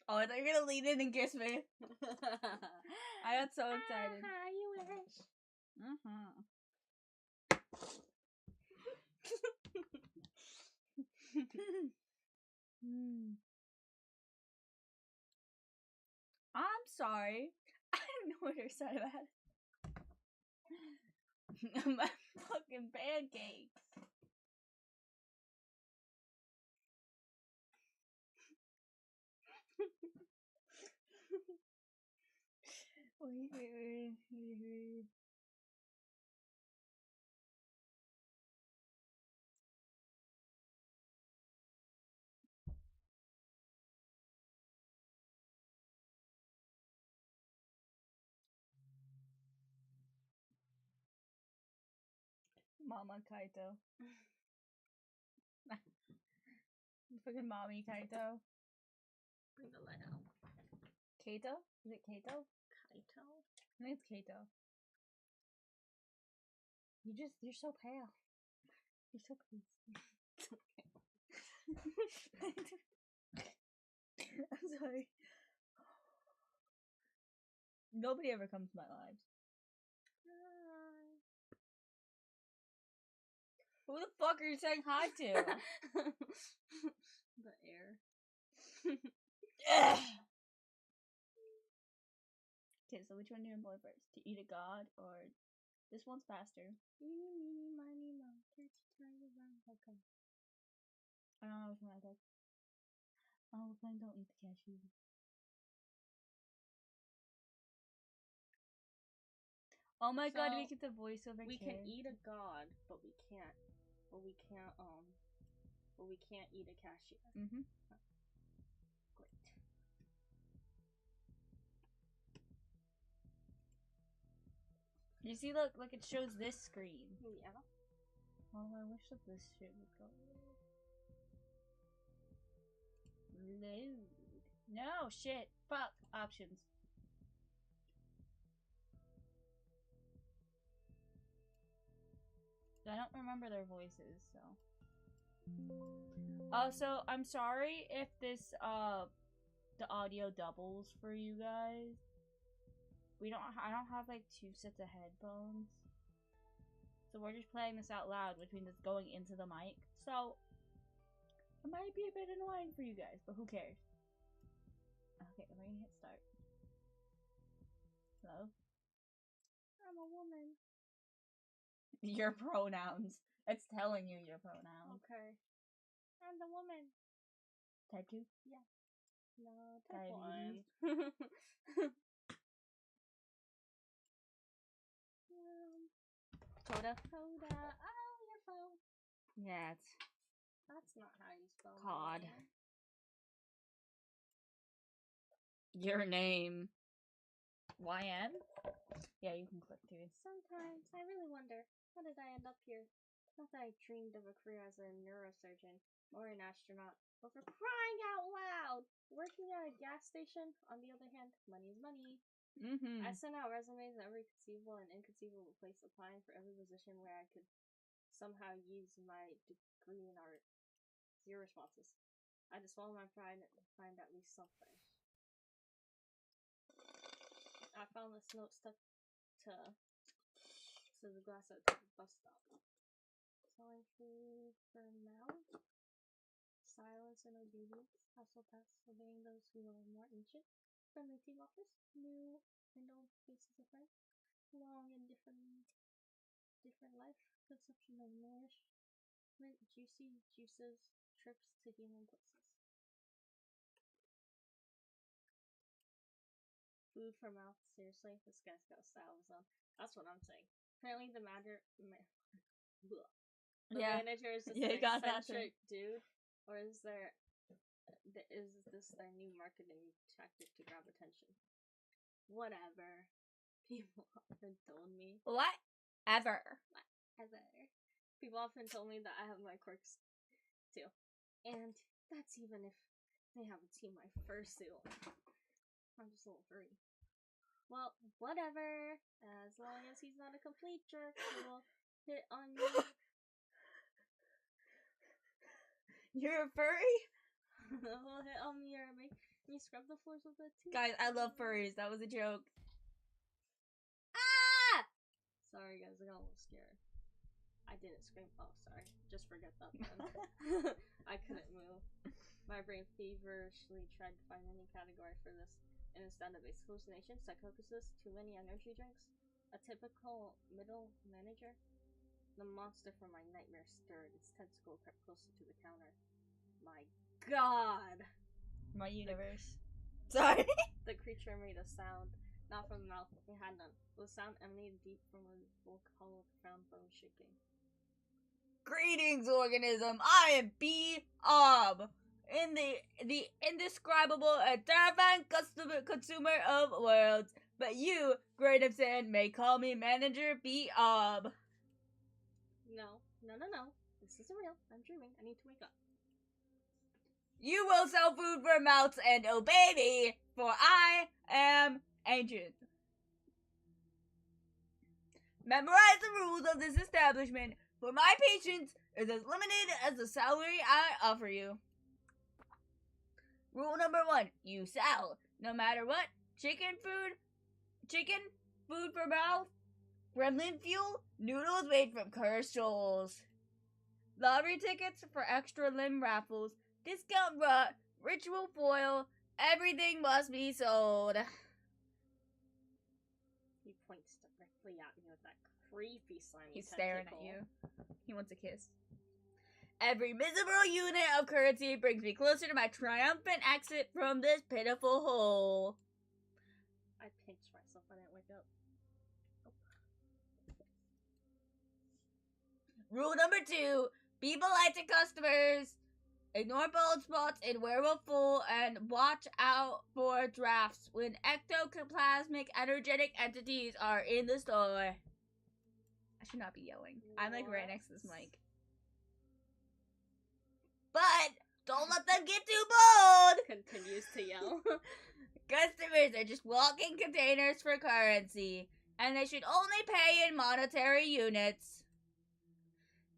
Oh, I thought you were gonna lean in and kiss me. I got so excited. You wish. I'm sorry. I don't know what you're saying about. My fucking pancakes. Wait. Mama Kaito. Fucking mommy Kaito. Bring the light out. Kaito? Is it Kaito? Kaito? I think it's Kaito. You're so pale. You're so pleased. I'm sorry. Nobody ever comes to my lives. Who the fuck are you saying hi to? The air. Okay, so which one do you employ first? To eat a god or this one's faster? Eeny, meeny, miny, moe. Catch a tiger by the tail. I don't know which one I like. Oh, we're playing Don't Eat the Cashews. Oh my god, we get the voiceover. We can eat a god, but we can't eat a cashew. Mm-hmm. Great. You see, look, it shows this screen. Yeah. Oh, I wish that this shit would go. Load. No, shit. Fuck. Options. I don't remember their voices, so. Also, I'm sorry if this, the audio doubles for you guys. I don't have, like, 2 sets of headphones. So we're just playing this out loud, which means it's going into the mic. So, it might be a bit annoying for you guys, but who cares? Okay, we're gonna hit start. Hello? I'm a woman. Your pronouns. It's telling you your pronouns. Okay. I'm the woman. Type 2? Yeah. No, type 1. Coda? Coda. Oh, your phone. Yeah, That's not how you spell COD. my name. Your name. YN? Yeah, you can click too. Sometimes I really wonder, how did I end up here? Not that I dreamed of a career as a neurosurgeon or an astronaut, but for crying out loud! Working at a gas station, on the other hand, money is money. I sent out resumes at every conceivable and inconceivable place, applying for every position where I could somehow use my degree in art. 0 responses. I had to swallow my pride and find at least something. I found this note stuck to the glass at the bus stop. Selling food for mouths. Silence and obedience. Hustle past obeying those who are more ancient. Friendly team offers. New and old faces of friends. Long and different life. Consumption of nourishment. Juicy juices. Trips to healing places. Food for mouth. Seriously, this guy's got a style of his own. That's what I'm saying. Apparently, the manager is just an eccentric dude, or is this their new marketing tactic to grab attention? Whatever. People often told me. Whatever. People often told me that I have my quirks too, and that's even if they haven't seen my fursuit. I'm just a little furry. Well, whatever. As long as he's not a complete jerk, he will hit on me. You're a furry? He'll hit on me or make me scrub the floors with it too? Guys, I love furries. That was a joke. Ah! Sorry, guys, I got a little scared. I didn't scream. Oh, sorry. Just forget that then. I couldn't move. My brain feverishly tried to find any category for this, and instead of hallucination, psychosis, too many energy drinks, a typical middle manager, the monster from my nightmare stirred. Its tentacle crept closer to the counter. My God! My universe. Sorry. The creature made a sound, not from the mouth. It had none. The sound emanated deep from a hollow, profound bone shaking. Greetings, organism. I am B-Ob. In the indescribable and terrifying consumer of worlds. But you, grain of sand, may call me Manager B-Ob. No. This isn't real. I'm dreaming. I need to wake up. You will sell food for mouths and obey me, for I am ancient. Memorize the rules of this establishment, for my patience is as limited as the salary I offer you. Rule number 1, you sell, no matter what, chicken, food for mouth, gremlin fuel, noodles made from cursed souls. Lottery tickets for extra limb raffles, discount rut, ritual foil, everything must be sold. He points directly at me with that creepy slimy He's tentacle. staring at you. He wants a kiss. Every miserable unit of currency brings me closer to my triumphant exit from this pitiful hole. I pinched myself. I didn't wake up. Rule number 2, be polite to customers. Ignore bald spots in werewolf full and watch out for drafts when ectoplasmic energetic entities are in the store. I should not be yelling. I'm like right next to this mic. But don't let them get too bold. Continues to yell. Customers are just walking containers for currency, and they should only pay in monetary units.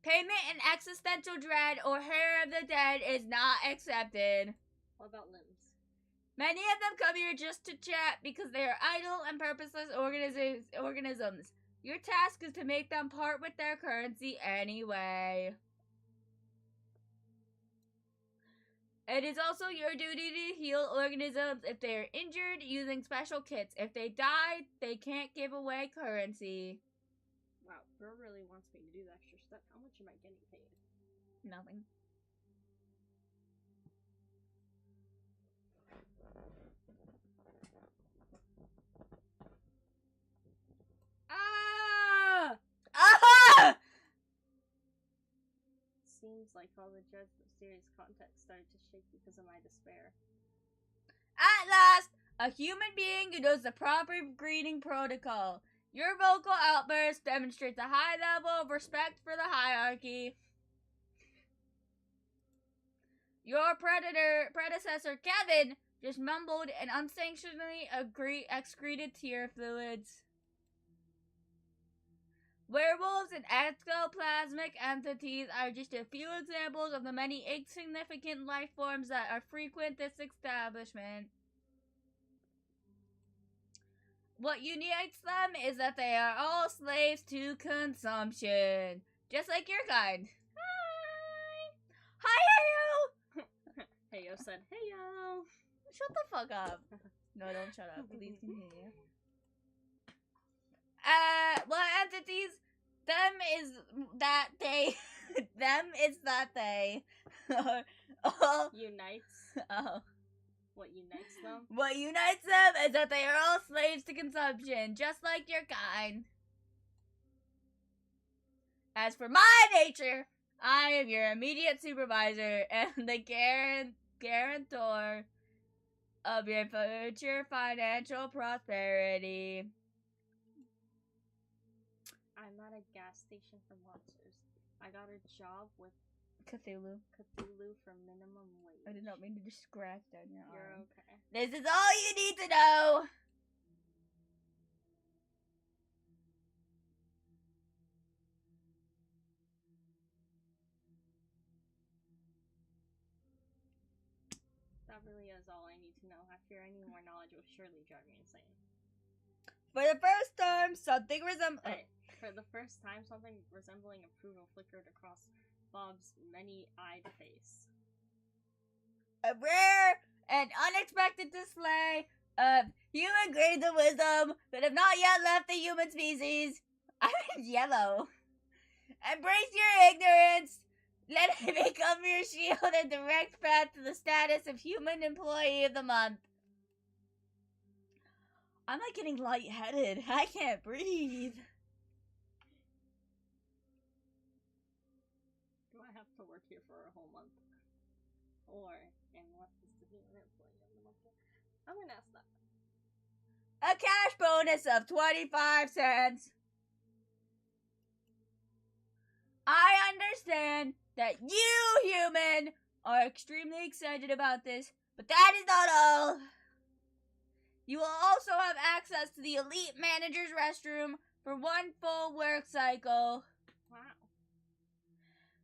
Payment in existential dread or hair of the dead is not accepted. What about limbs? Many of them come here just to chat because they are idle and purposeless organisms. Your task is to make them part with their currency anyway. It is also your duty to heal organisms if they are injured using special kits. If they die, they can't give away currency. Wow, Burr really wants me to do the extra stuff. How much am I getting paid? Nothing. Ah! Ah! Seems like all the dreads of serious context started to shake because of my despair. At last, a human being who knows the proper greeting protocol. Your vocal outburst demonstrates a high level of respect for the hierarchy. Your predecessor, Kevin, just mumbled and unsanctionally excreted tear fluids. Werewolves and ectoplasmic entities are just a few examples of the many insignificant life forms that are frequent this establishment. What unites them is that they are all slaves to consumption. Just like your kind. Hi! Hi, Heyo! Heyo said, heyo! Shut the fuck up. No, don't shut up. Please continue. What entities? Them is that they all Unites. Oh. What unites them? What unites them is that they are all slaves to consumption, just like your kind. As for my nature, I am your immediate supervisor and the guarantor of your future financial prosperity. I'm at a gas station for monsters. I got a job with Cthulhu for minimum wage. I did not mean to just scratch down your You're arm. okay. This is all you need to know. That really is all I need to know. I fear any more knowledge will surely drive me insane. For the first time, something For the first time, something resembling approval flickered across Bob's many-eyed face. A rare and unexpected display of human grains of wisdom that have not yet left the human species. I'm in yellow. Embrace your ignorance. Let it become your shield and direct path to the status of human employee of the month. I'm like getting lightheaded. I can't breathe. Do I have to work here for a whole month? And what is the human employee of the month? I'm gonna ask that. A cash bonus of 25 cents. I understand that you, human, are extremely excited about this, but that is not all. You will also have access to the Elite Manager's restroom for one full work cycle. Wow.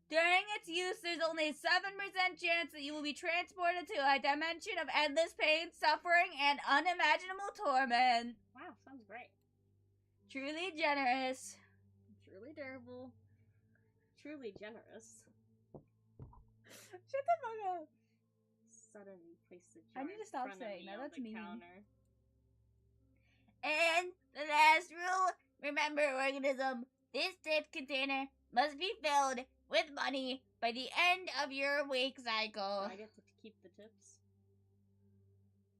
During its use, there's only a 7% chance that you will be transported to a dimension of endless pain, suffering, and unimaginable torment. Wow, sounds great. Truly generous. Truly durable. Truly generous. Shut the fuck up. Suddenly place the jar I need to stop in front saying of me that. on That's the mean. counter. And the last rule, remember, organism, this tip container must be filled with money by the end of your week cycle. Do I get to keep the tips?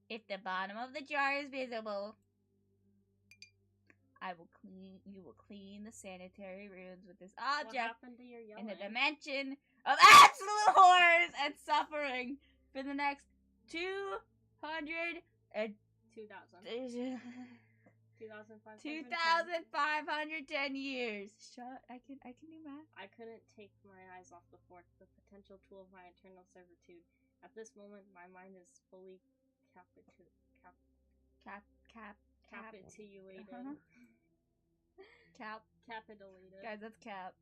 If the bottom of the jar is visible, you will clean the sanitary rooms with this object What happened to your yelling? in the dimension of absolute horrors and suffering for the next 200 and 2,000. 2,510 years. Shut. I can do math. I couldn't take my eyes off the fork, the potential tool of my eternal servitude. At this moment, my mind is fully capitulated. Capitulated. Guys, that's cap.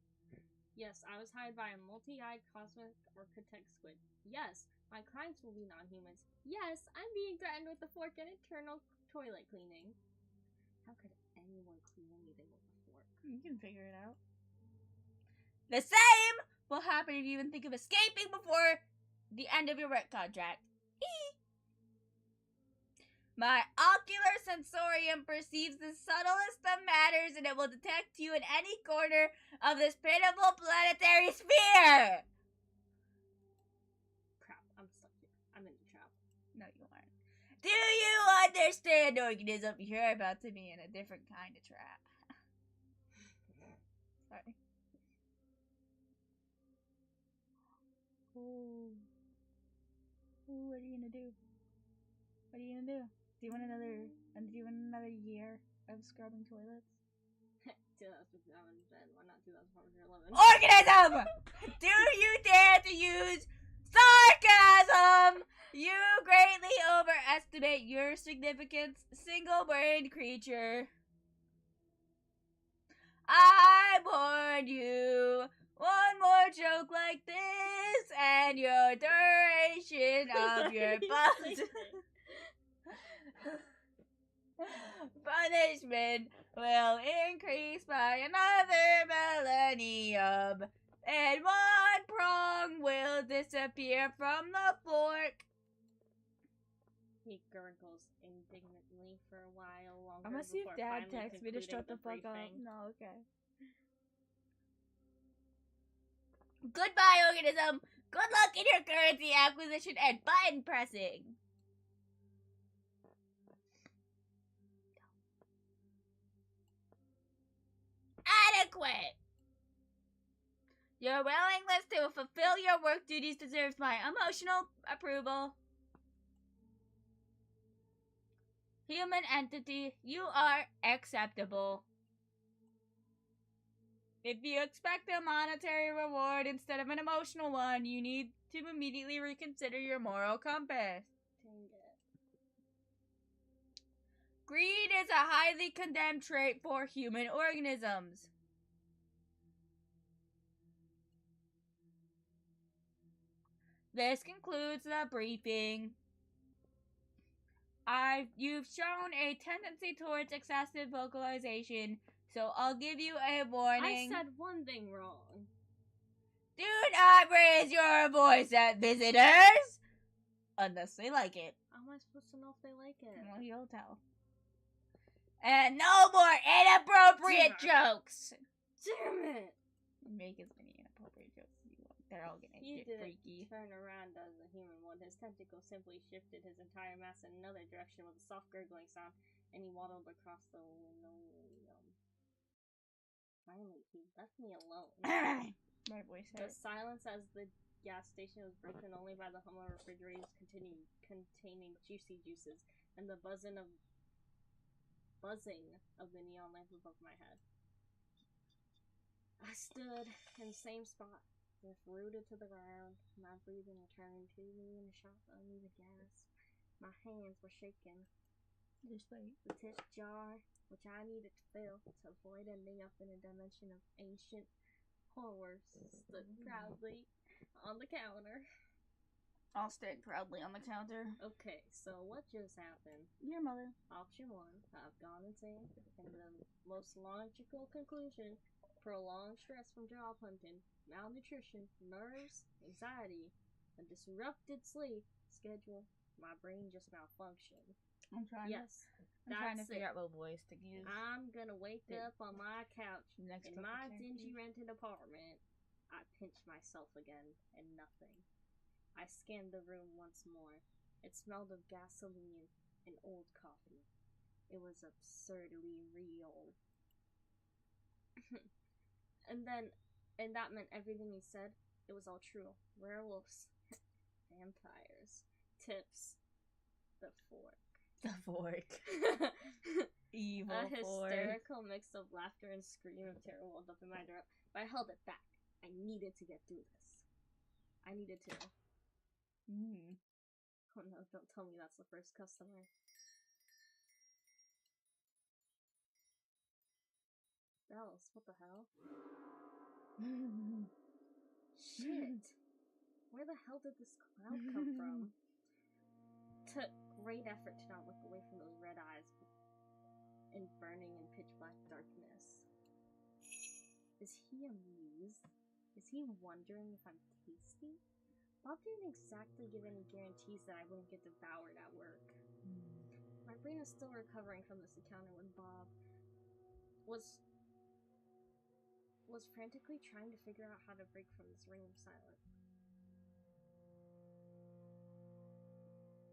Yes, I was hired by a multi-eyed cosmic architect squid. Yes, my clients will be non-humans. Yes, I'm being threatened with the fork and eternal toilet cleaning. How could anyone clean anything with a fork? You can figure it out. The same will happen if you even think of escaping before the end of your work contract. My ocular sensorium perceives the subtlest of matters, and it will detect you in any corner of this pitiful planetary sphere. Crap, I'm stuck here. I'm in the trap. No, you aren't. Do you understand, organism? You're about to be in a different kind of trap. Sorry. Ooh. Ooh, what are you gonna do? What are you gonna do? Do you want another year of scrubbing toilets? 2007, why not 2011? Organism! Do you dare to use sarcasm? You greatly overestimate your significance, single-brained creature. I warned you. One more joke like this, and your duration of your punishment will increase by another millennium, and one prong will disappear from the fork. He gurgles indignantly for a while longer. I'm gonna see if Dad texts me to shut the fuck up. No, okay. Goodbye, organism. Good luck in your currency acquisition and button pressing. Adequate. Your willingness to fulfill your work duties deserves my emotional approval. Human entity, you are acceptable. If you expect a monetary reward instead of an emotional one, you need to immediately reconsider your moral compass. Dang it. Greed is a highly condemned trait for human organisms. This concludes the briefing. you've shown a tendency towards excessive vocalization, so I'll give you a warning. I said one thing wrong. Do not raise your voice at visitors! Unless they like it. How am I supposed to know if they like it? Well, you'll tell. And no more inappropriate jokes! Damn it! Make as many inappropriate jokes as you want. They're all gonna He get freaky. Turn around as a human would. His tentacle simply shifted his entire mass in another direction with a soft gurgling sound, and he waddled across the linoleum. Finally, he left me alone. My voice The hurt. silence as the gas station was broken only by the hum of refrigerators containing juicy juices and the buzzing of the neon lamp above my head. I stood in the same spot, with rooted to the ground. My breathing returned to me in a shot of uneven gas. My hands were shaking. Just wait. The tip jar, which I needed to fill to avoid ending up in a dimension of ancient horrors, stood proudly on the counter. I'll stand proudly on the counter. Okay, so what just happened? Your mother. Option 1, I've gone insane, and the most logical conclusion, prolonged stress from job hunting, malnutrition, nerves, anxiety, a disrupted sleep schedule, my brain just malfunctioned. I'm trying to figure out what voice to use. I'm gonna wake up on my couch Next in my dingy rented apartment. I pinched myself again, and nothing. I scanned the room once more. It smelled of gasoline and old coffee. It was absurdly real. and that meant everything he said, it was all true. Werewolves, vampires, tips, the fork. The fork. Evil A fork. hysterical mix of laughter and scream of terror welled up in my throat, but I held it back. I needed to get through this. I needed to. Oh no, don't tell me that's the first customer. Bells, what the hell? Shit! Where the hell did this cloud come from? Took great effort to not look away from those red eyes in burning and pitch black darkness. Is he amused? Is he wondering if I'm tasty? Bob didn't exactly give any guarantees that I wouldn't get devoured at work. My brain is still recovering from this encounter when Bob was frantically trying to figure out how to break from this ring of silence.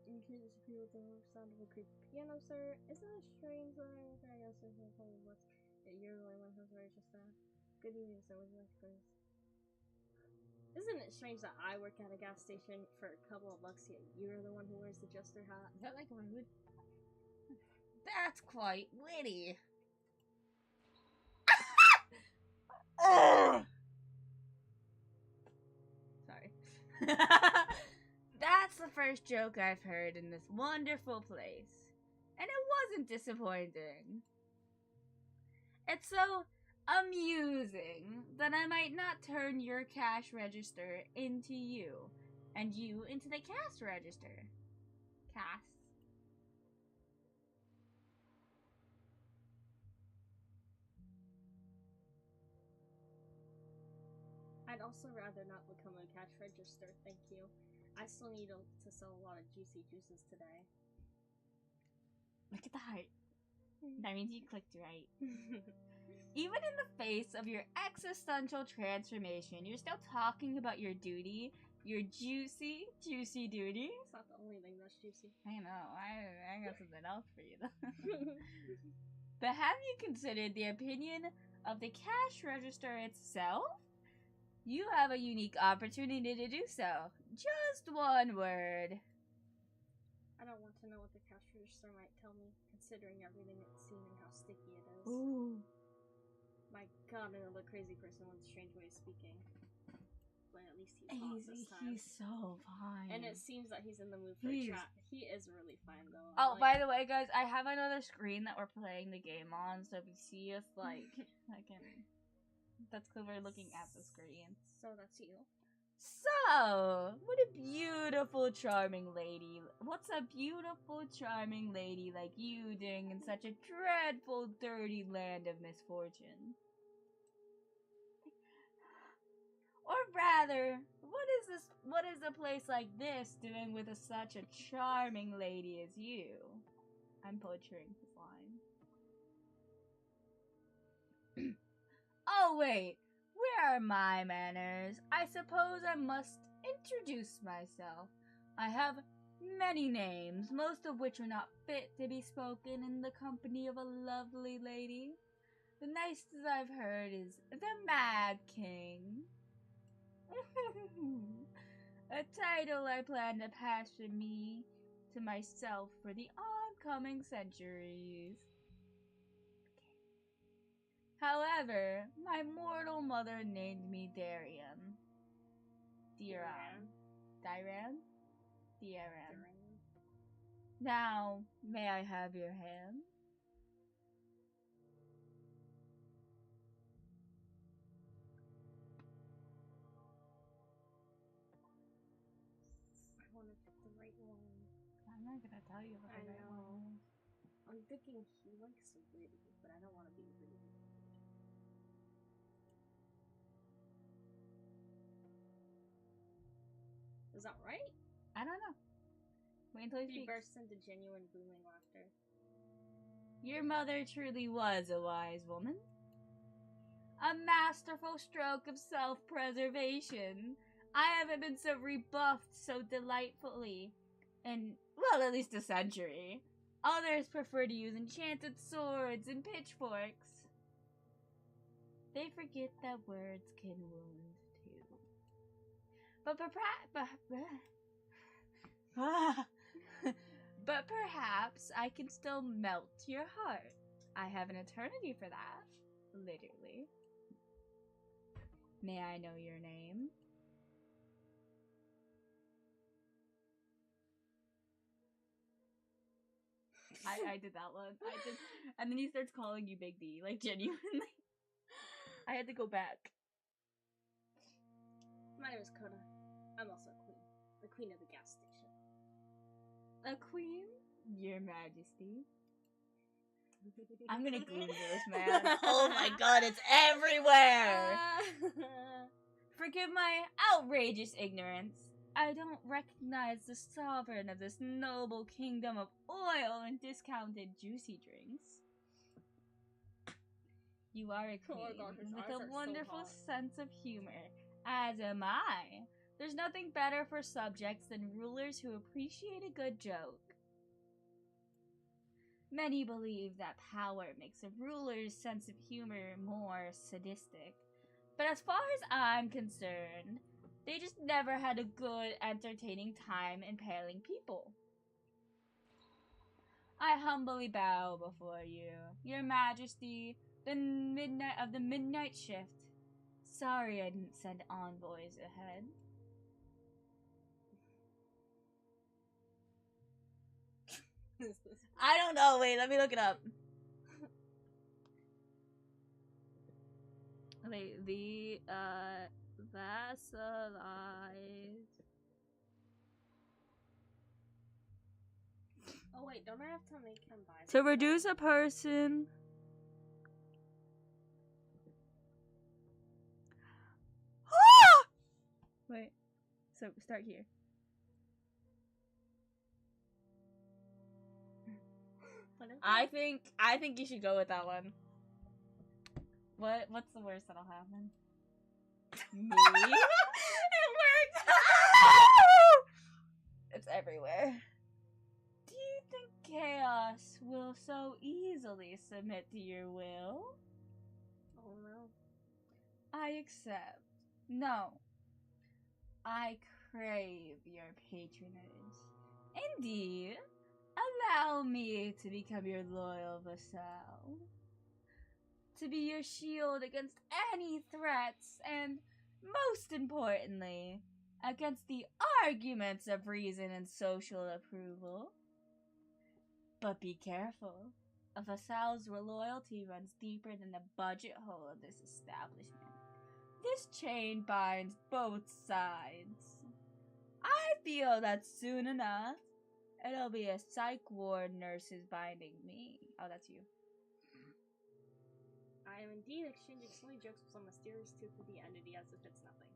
You can't disappear with the sound of a creepy piano, sir. Isn't it strange that I guess there's no problem with that you're the only one who's very just that? Good evening, sir. Would you like to go? Isn't it strange that I work at a gas station for a couple of bucks, yet you're the one who wears the jester hat? Is that like rude? That's quite witty. Sorry. That's the first joke I've heard in this wonderful place. And it wasn't disappointing. It's so amusing that I might not turn your cash register into you, and you into the cash register. Cash. I'd also rather not become a cash register, thank you. I still need to sell a lot of juicy juices today. Look at the heart. That means you clicked right. Even in the face of your existential transformation, you're still talking about your duty, your juicy duty. It's not the only thing that's juicy. I know, I got something else for you though. But have you considered the opinion of the cash register itself? You have a unique opportunity to do so. Just one word. I don't want to know what the cash register might tell me, considering everything it's seen and how sticky it is. Ooh. My god, another crazy person with a strange way of speaking. But at least he's hot this time. He's so fine. And it seems that he's in the mood for a chat. He is really fine though. Oh, by the way, guys, I have another screen that we're playing the game on, so if you see us, like, I can... That's because we're looking at the screen. So that's you. So, what a beautiful, charming lady. What's a beautiful, charming lady like you doing in such a dreadful, dirty land of misfortune? Or rather, what is a place like this doing with such a charming lady as you? I'm butchering his line. Oh wait, where are my manners? I suppose I must introduce myself. I have many names, most of which are not fit to be spoken in the company of a lovely lady. The nicest I've heard is the Mad King. A title I plan to pass from me to myself for the oncoming centuries. However, my mortal mother named me Darian. Diran? Now, may I have your hand? I want to pick the right one. I'm not gonna tell you what the right one is. I'm thinking he likes witty, but I don't want to be witty. Is that right? I don't know. Wait until he bursts into genuine booming laughter. Your mother truly was a wise woman. A masterful stroke of self-preservation. I haven't been so rebuffed so delightfully in, well, at least a century. Others prefer to use enchanted swords and pitchforks. They forget that words can wound, too. But perhaps I can still melt your heart. I have an eternity for that. Literally. May I know your name? I did that one. And then he starts calling you Big D, like genuinely. I had to go back. My name is Kona. I'm also a queen. The queen of the gas station. A queen? Your Majesty. I'm gonna Google this, man. Oh my god, it's everywhere! Forgive my outrageous ignorance. I don't recognize the sovereign of this noble kingdom of oil and discounted juicy drinks. You are a queen with a wonderful sense of humor, as am I. There's nothing better for subjects than rulers who appreciate a good joke. Many believe that power makes a ruler's sense of humor more sadistic. But as far as I'm concerned, they just never had a good, entertaining time impaling people. I humbly bow before you, Your Majesty, the midnight shift. Sorry I didn't send envoys ahead. I don't know. Wait, let me look it up. Wait, the vassalized. Oh wait, don't I have to make him buy? To reduce a person. Wait. So start here. I think you should go with that one. What's the worst that'll happen? Me? It worked! It's everywhere. Do you think chaos will so easily submit to your will? Oh no. I accept. No. I crave your patronage. Indeed. Allow me to become your loyal vassal. To be your shield against any threats, and, most importantly, against the arguments of reason and social approval. But be careful. A vassal's loyalty runs deeper than the budget hole of this establishment. This chain binds both sides. I feel that soon enough, it'll be a psych ward nurses binding me. Oh, that's you. I am indeed exchanging silly jokes with some mysterious two-fifty entity as if it's nothing.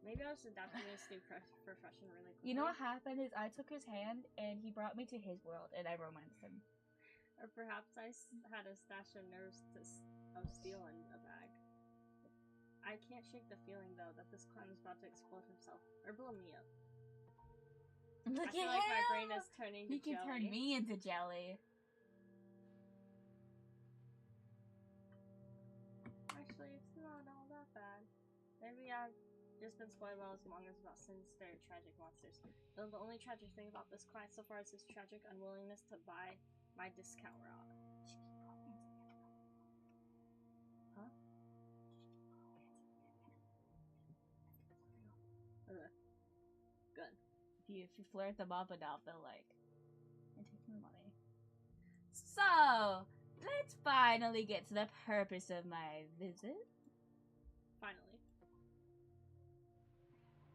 Maybe I was adapting to this new profession really quickly. You know what happened is I took his hand and he brought me to his world and I romanced him. Or perhaps I had a stash of nerves of steel in a bag. I can't shake the feeling, though, that this clown is about to explode himself or blow me up. Look I feel like my brain is turning to jelly. He can turn me into jelly. Actually, it's not all that bad. Maybe I've just been spoiled while I was mongers about sinister, tragic monsters. Though the only tragic thing about this client so far is his tragic unwillingness to buy my discount route. Huh? Good. If you flirt them up enough, they'll like, and take my money. So, let's finally get to the purpose of my visit. Finally.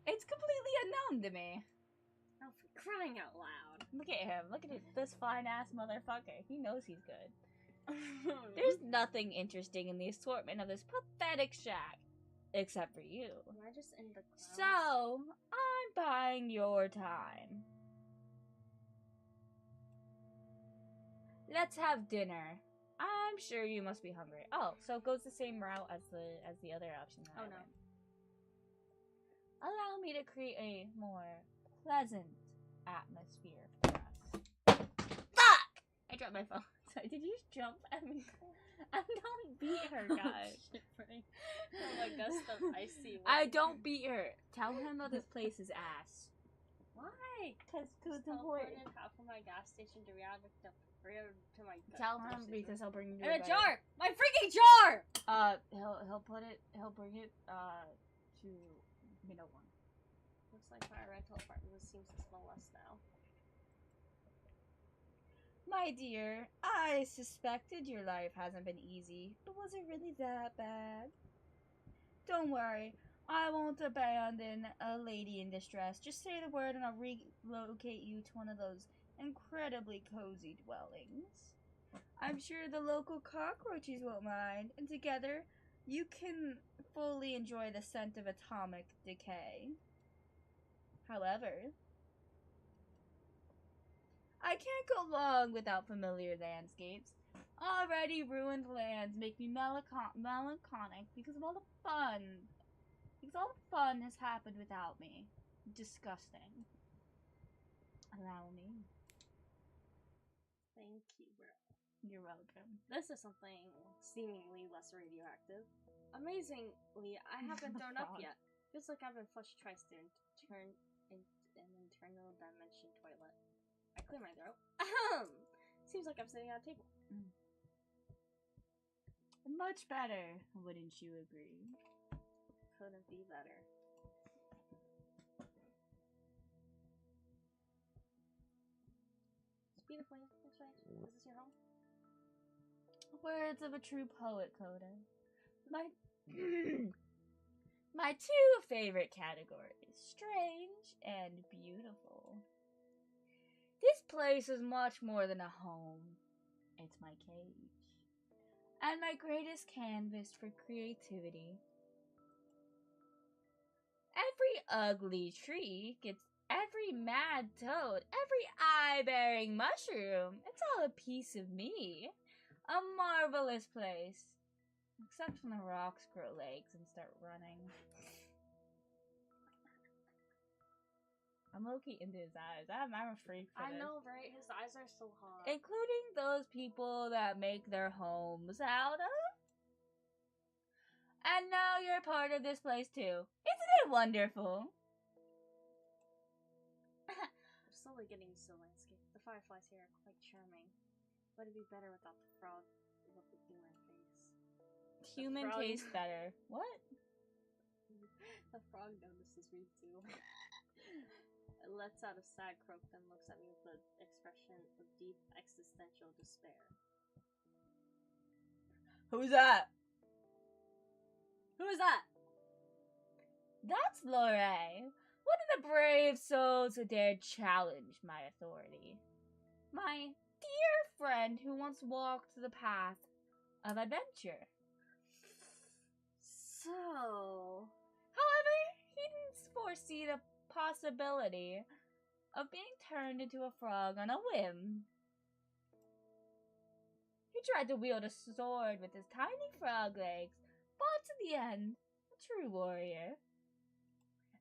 It's completely unknown to me. Oh, for crying out loud. Look at him. Look at this fine-ass motherfucker. He knows he's good. There's nothing interesting in the assortment of this pathetic shack. Except for you. Am I just in the clouds? So, I'm buying your time. Let's have dinner. I'm sure you must be hungry. Oh, so it goes the same route as the other option that I went. Allow me to create a more pleasant atmosphere for us. Fuck! I dropped my phone. Sorry, did you jump? I don't beat her, guys. Oh my gust of icy wind. I don't beat her. Tell him that this place is ass. Why? Because it's important. Half of my gas station to react to my. Tell him because he'll bring you. In a jar. My freaking jar. He'll bring it to middle one. Looks like my rental apartment seems to smell less now. My dear, I suspected your life hasn't been easy, but was it really that bad? Don't worry, I won't abandon a lady in distress. Just say the word and I'll relocate you to one of those incredibly cozy dwellings. I'm sure the local cockroaches won't mind, and together you can fully enjoy the scent of atomic decay. However, I can't go long without familiar landscapes. Already ruined lands make me melancholic because all the fun has happened without me. Disgusting. Allow me. Thank you, bro. You're welcome. This is something seemingly less radioactive. Amazingly, I haven't thrown up yet. Feels like I've been flushed twice to turn in an internal dimension toilet. I clear my throat. Seems like I'm sitting at a table. Much better, wouldn't you agree? Couldn't be better. It's beautiful. That's right. Is this your home? Words of a true poet, Coda. My two favorite categories, strange and beautiful. This place is much more than a home. It's my cage. And my greatest canvas for creativity. Every ugly tree gets every mad toad, every eye-bearing mushroom. It's all a piece of me. A marvelous place. Except when the rocks grow legs and start running. I'm low-key into his eyes. I'm a freak for this. I know, right? His eyes are so hot. Including those people that make their homes out of. And now you're part of this place too. Isn't it wonderful? I'm slowly getting used to the landscape. The fireflies here are quite charming. But it'd be better without the frog with the human face. Human tastes better. What? The frog notices me too. It lets out a sad croak, then looks at me with an expression of deep existential despair. Who's that? Who is that? Lorraine, one of the brave souls who dared challenge my authority. My dear friend who once walked the path of adventure. So... However, he didn't foresee the possibility of being turned into a frog on a whim. He tried to wield a sword with his tiny frog legs, but in the end, a true warrior.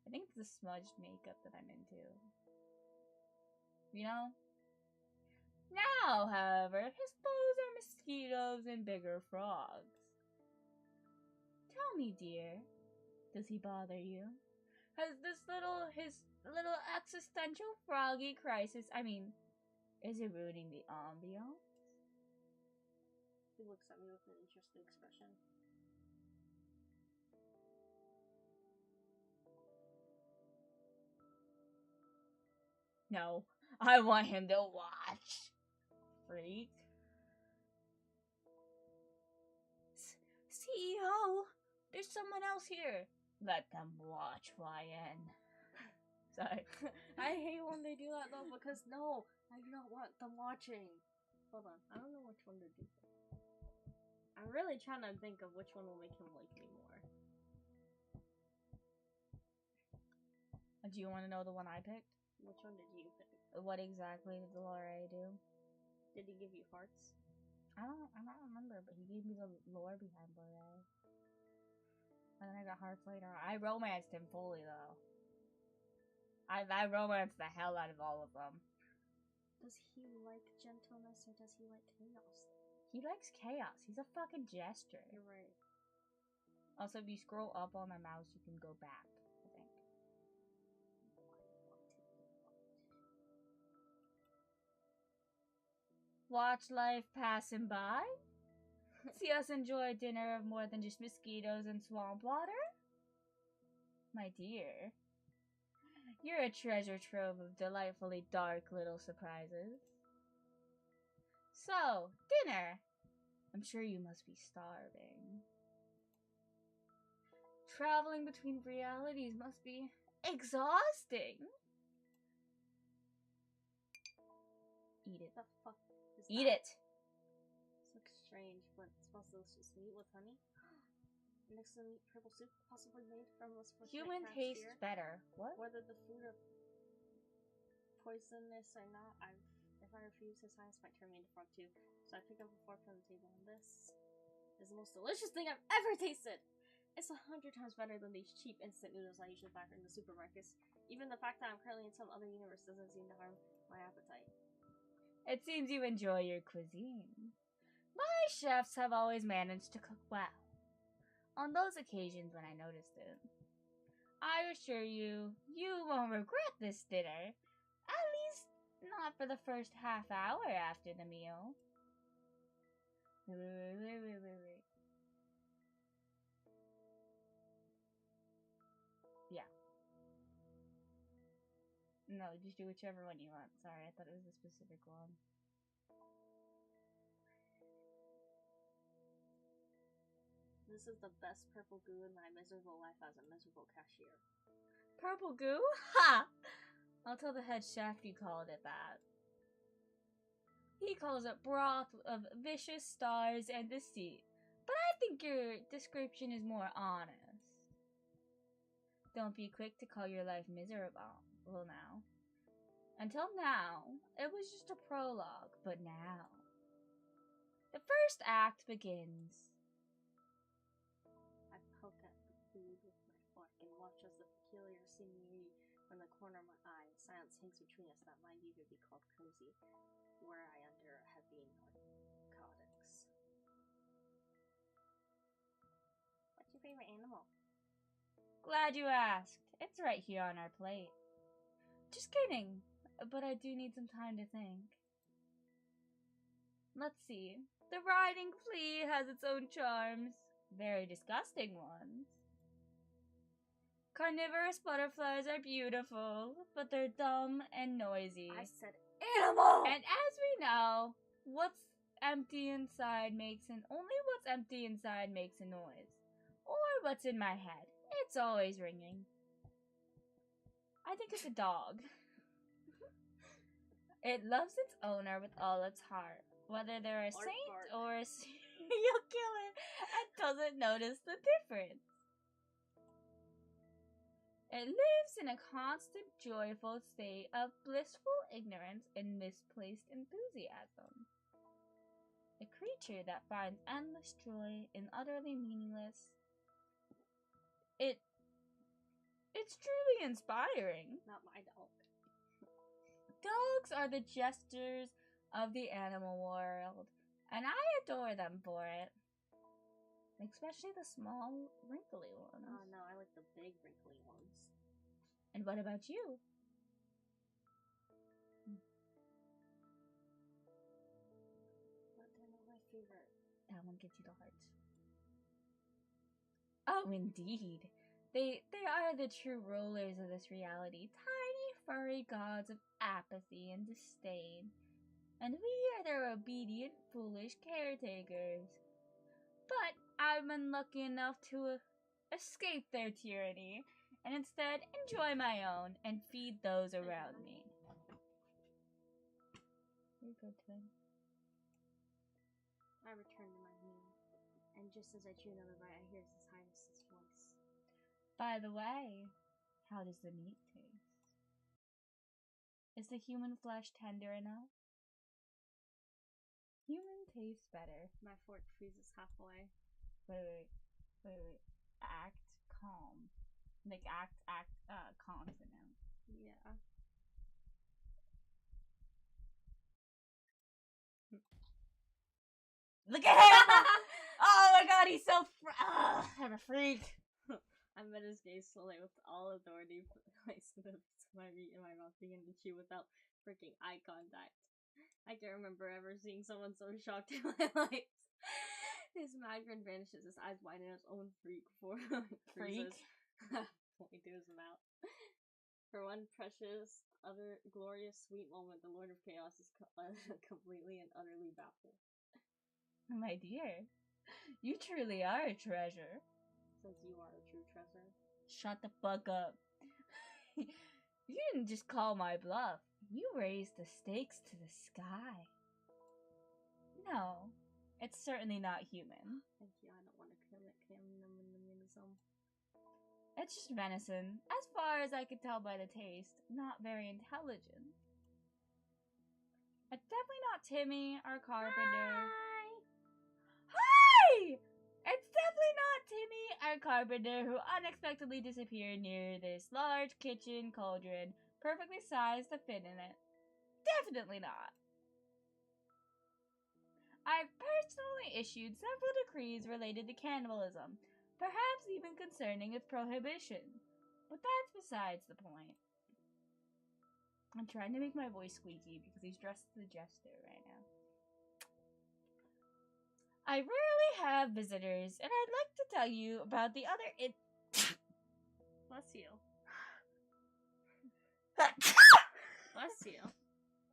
I think it's the smudged makeup that I'm into. You know? Now, however, his foes are mosquitoes and bigger frogs. Tell me, dear, does he bother you? Has his little existential froggy crisis, is it ruining the ambiance? He looks at me with an interested expression. No, I want him to watch. Freak. CEO, there's someone else here. Let them watch, YN. Sorry. I hate when they do that though, because no, I do not want them watching. Hold on, I don't know which one to do. I'm really trying to think of which one will make him like me more. Do you want to know the one I picked? Which one did you pick? What exactly did Laura do? Did he give you hearts? I don't remember, but he gave me the lore behind Laura. And then I got hearts later. I romanced him fully though. I romanced the hell out of all of them. Does he like gentleness or does he like chaos? He likes chaos. He's a fucking jester. You're right. Also, if you scroll up on the mouse, you can go back, I think. Watch life passing by? See us enjoy dinner of more than just mosquitoes and swamp water? My dear, you're a treasure trove of delightfully dark little surprises. So, dinner. I'm sure you must be starving. Traveling between realities must be exhausting. Eat it. What the fuck is Eat that? it. This looks strange, but it smells delicious. Meat with honey. Mixed in meat purple soup, possibly made from this Human tastes better. What? Whether the food are poisonous or not, if I refuse, his science might turn me into frog too. So I pick up a fork from the table, and this is the most delicious thing I've ever tasted! It's 100 times better than these cheap instant noodles I usually buy from the supermarkets. Even the fact that I'm currently in some other universe doesn't seem to harm my appetite. It seems you enjoy your cuisine. My chefs have always managed to cook well. On those occasions when I noticed it. I assure you, you won't regret this dinner. At least, not for the first half hour after the meal. Wait. Yeah. No, just do whichever one you want. Sorry, I thought it was a specific one. This is the best purple goo in my miserable life as a miserable cashier. Purple goo? Ha! I'll tell the head chef you called it that. He calls it broth of vicious stars and deceit. But I think your description is more honest. Don't be quick to call your life miserable. Well, now. Until now, it was just a prologue, but now. The first act begins. I poke at the food with my fork and watch as the peculiar scenery from the corner of my eye. Silence hangs between us that might even be called cozy, were I under a heavy narcotics. What's your favorite animal? Glad you asked. It's right here on our plate. Just kidding, but I do need some time to think. Let's see. The riding flea has its own charms. Very disgusting ones. Carnivorous butterflies are beautiful, but they're dumb and noisy. I said animal! And as we know, only what's empty inside makes a noise. Or what's in my head. It's always ringing. I think it's a dog. It loves its owner with all its heart, whether they're a saint or a serial killer, and doesn't notice the difference. It lives in a constant, joyful state of blissful ignorance and misplaced enthusiasm. A creature that finds endless joy in utterly meaningless. It's truly inspiring. Not my dog. Dogs are the jesters of the animal world, and I adore them for it. Especially the small, wrinkly ones. Oh no, I like the big, wrinkly ones. And what about you? But they're not my favorite. That one gives you the hearts. Oh, indeed. They are the true rulers of this reality. Tiny, furry gods of apathy and disdain. And we are their obedient, foolish caretakers. But I've been lucky enough to escape their tyranny, and instead enjoy my own and feed those around me. You're good, twin. I return to my meal, and just as I chew another bite, I hear His Highness's voice. By the way, how does the meat taste? Is the human flesh tender enough? Human tastes better. My fork freezes halfway. Wait. Act calm. Like act consonant. Yeah. Look at him! Oh my god, he's so I'm a freak. I met his gaze slowly with all authority, placed the my meat in my mouth, began to chew without freaking eye contact. I can't remember ever seeing someone so shocked in my life. His mad grin vanishes, his eyes widen in his own freak freezes. Pointing to his mouth. For one precious, utter, glorious, sweet moment, the Lord of Chaos is completely and utterly baffled. My dear, you truly are a treasure. Since you are a true treasure. Shut the fuck up. You didn't just call my bluff. You raised the stakes to the sky. No, it's certainly not human. Thank you, I don't want to kill it. It's just venison. As far as I could tell by the taste, not very intelligent. It's definitely not Timmy, our carpenter. Hi! It's definitely not Timmy, our carpenter, who unexpectedly disappeared near this large kitchen cauldron, perfectly sized to fit in it. Definitely not. I've personally issued several decrees related to cannibalism, perhaps even concerning its prohibition, but that's besides the point. I'm trying to make my voice squeaky because he's dressed as a jester right now. I rarely have visitors, and I'd like to tell you about the other Bless you. Bless you.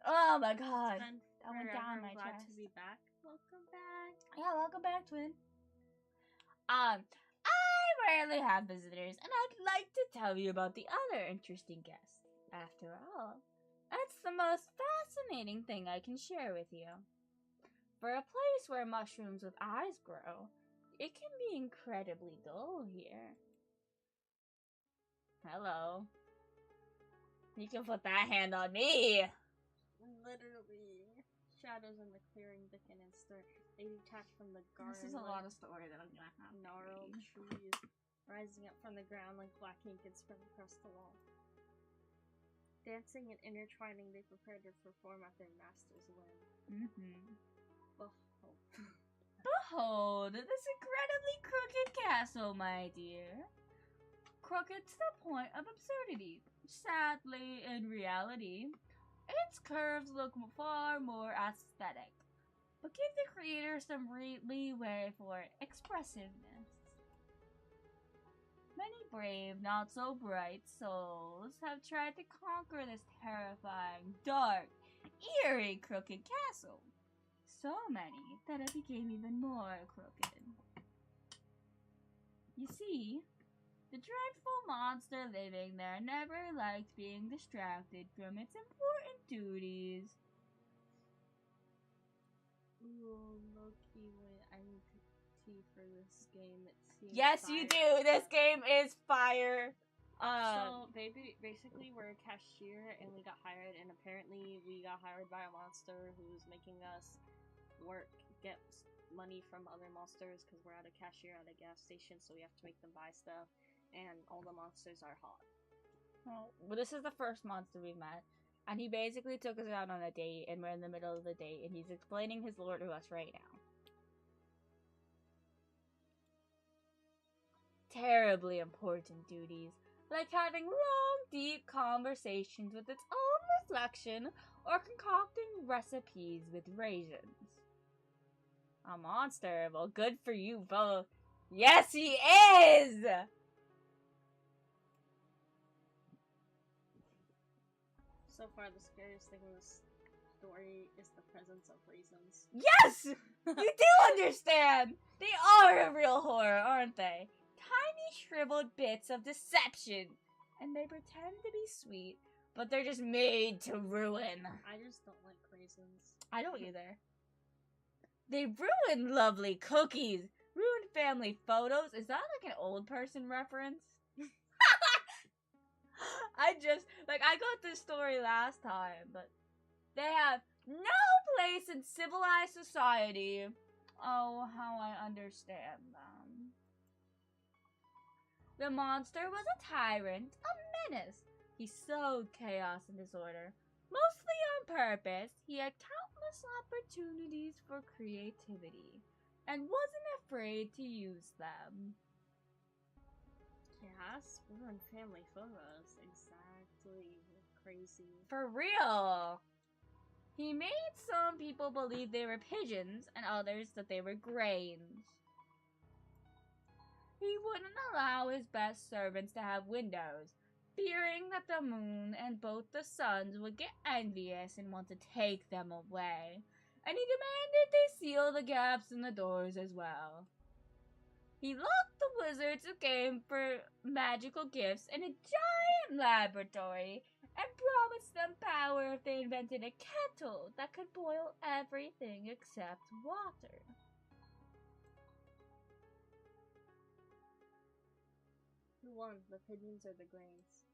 Oh my god. And That went down my glad chest. to be back. Welcome back. Yeah, welcome back, twin. I rarely have visitors, and I'd like to tell you about the other interesting guests. After all, that's the most fascinating thing I can share with you. For a place where mushrooms with eyes grow, it can be incredibly dull here. Hello. You can put that hand on me! Literally. Shadows in the clearing thicken and stir. They detach from the garden. This is a lot of story that I'm gonna have to gnarled read. trees rising up from the ground like black ink and spread across the wall. Dancing and intertwining, they prepare to perform at their master's whim. Behold, this incredibly crooked castle, my dear. Crooked to the point of absurdity. Sadly, in reality, its curves look far more aesthetic, but give the creator some leeway for expressiveness. Many brave, not so bright souls have tried to conquer this terrifying, dark, eerie, crooked castle. So many that it became even more crooked. You see, The dreadful monster living there never liked being distracted from its important duties. Ooh, low-key, wait, I need tea for this game. It seems Yes, fire. you do! This game is fire! So, basically, we're a cashier, and we got hired, and apparently we got hired by a monster who's making us get money from other monsters, because we're at a cashier at a gas station, so we have to make them buy stuff, and all the monsters are hot. Well, this is the first monster we've met, and he basically took us out on a date, and we're in the middle of the date, and he's explaining his lore to us right now. Terribly important duties, like having long, deep conversations with its own reflection, or concocting recipes with raisins. A monster? Well, good for you both. Yes, he is! So far, the scariest thing in this story is the presence of raisins. Yes! You do understand! They are a real horror, aren't they? Tiny shriveled bits of deception. And they pretend to be sweet, but they're just made to ruin. I just don't like raisins. I don't either. They ruin lovely cookies, ruin family photos. Is that like an old person reference? I got this story last time, but they have no place in civilized society. Oh, how I understand them. The monster was a tyrant, a menace. He sowed chaos and disorder. Mostly on purpose, he had countless opportunities for creativity, and wasn't afraid to use them. Yes, ruin family photos. Exactly. Crazy. For real! He made some people believe they were pigeons, and others that they were grains. He wouldn't allow his best servants to have windows, fearing that the moon and both the suns would get envious and want to take them away, and he demanded they seal the gaps in the doors as well. He locked the wizards who came for magical gifts in a giant laboratory and promised them power if they invented a kettle that could boil everything except water. Who won, the pigeons or the grains?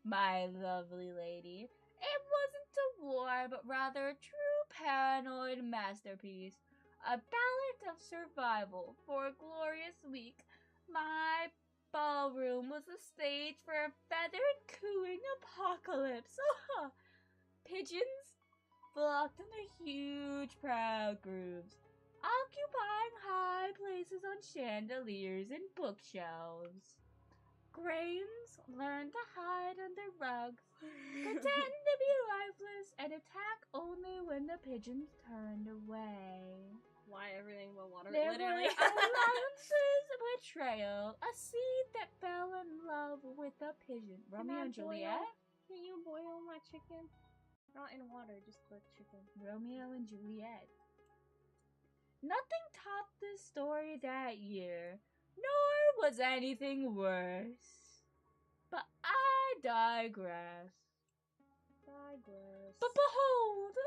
My lovely lady, it wasn't a war, but rather a true paranoid masterpiece. A ballad of survival for a glorious week. My ballroom was the stage for a feathered cooing apocalypse. Pigeons flocked into huge proud grooves, occupying high places on chandeliers and bookshelves. Grains learned to hide under rugs, pretend to be lifeless, and attack only when the pigeons turned away. Why everything but water? There Literally. were alliances, betrayal, a seed that fell in love with a pigeon. Romeo and Juliet? Can you boil my chicken? Not in water, just the chicken. Romeo and Juliet. Nothing topped this story that year, nor was anything worse. But I digress. But behold,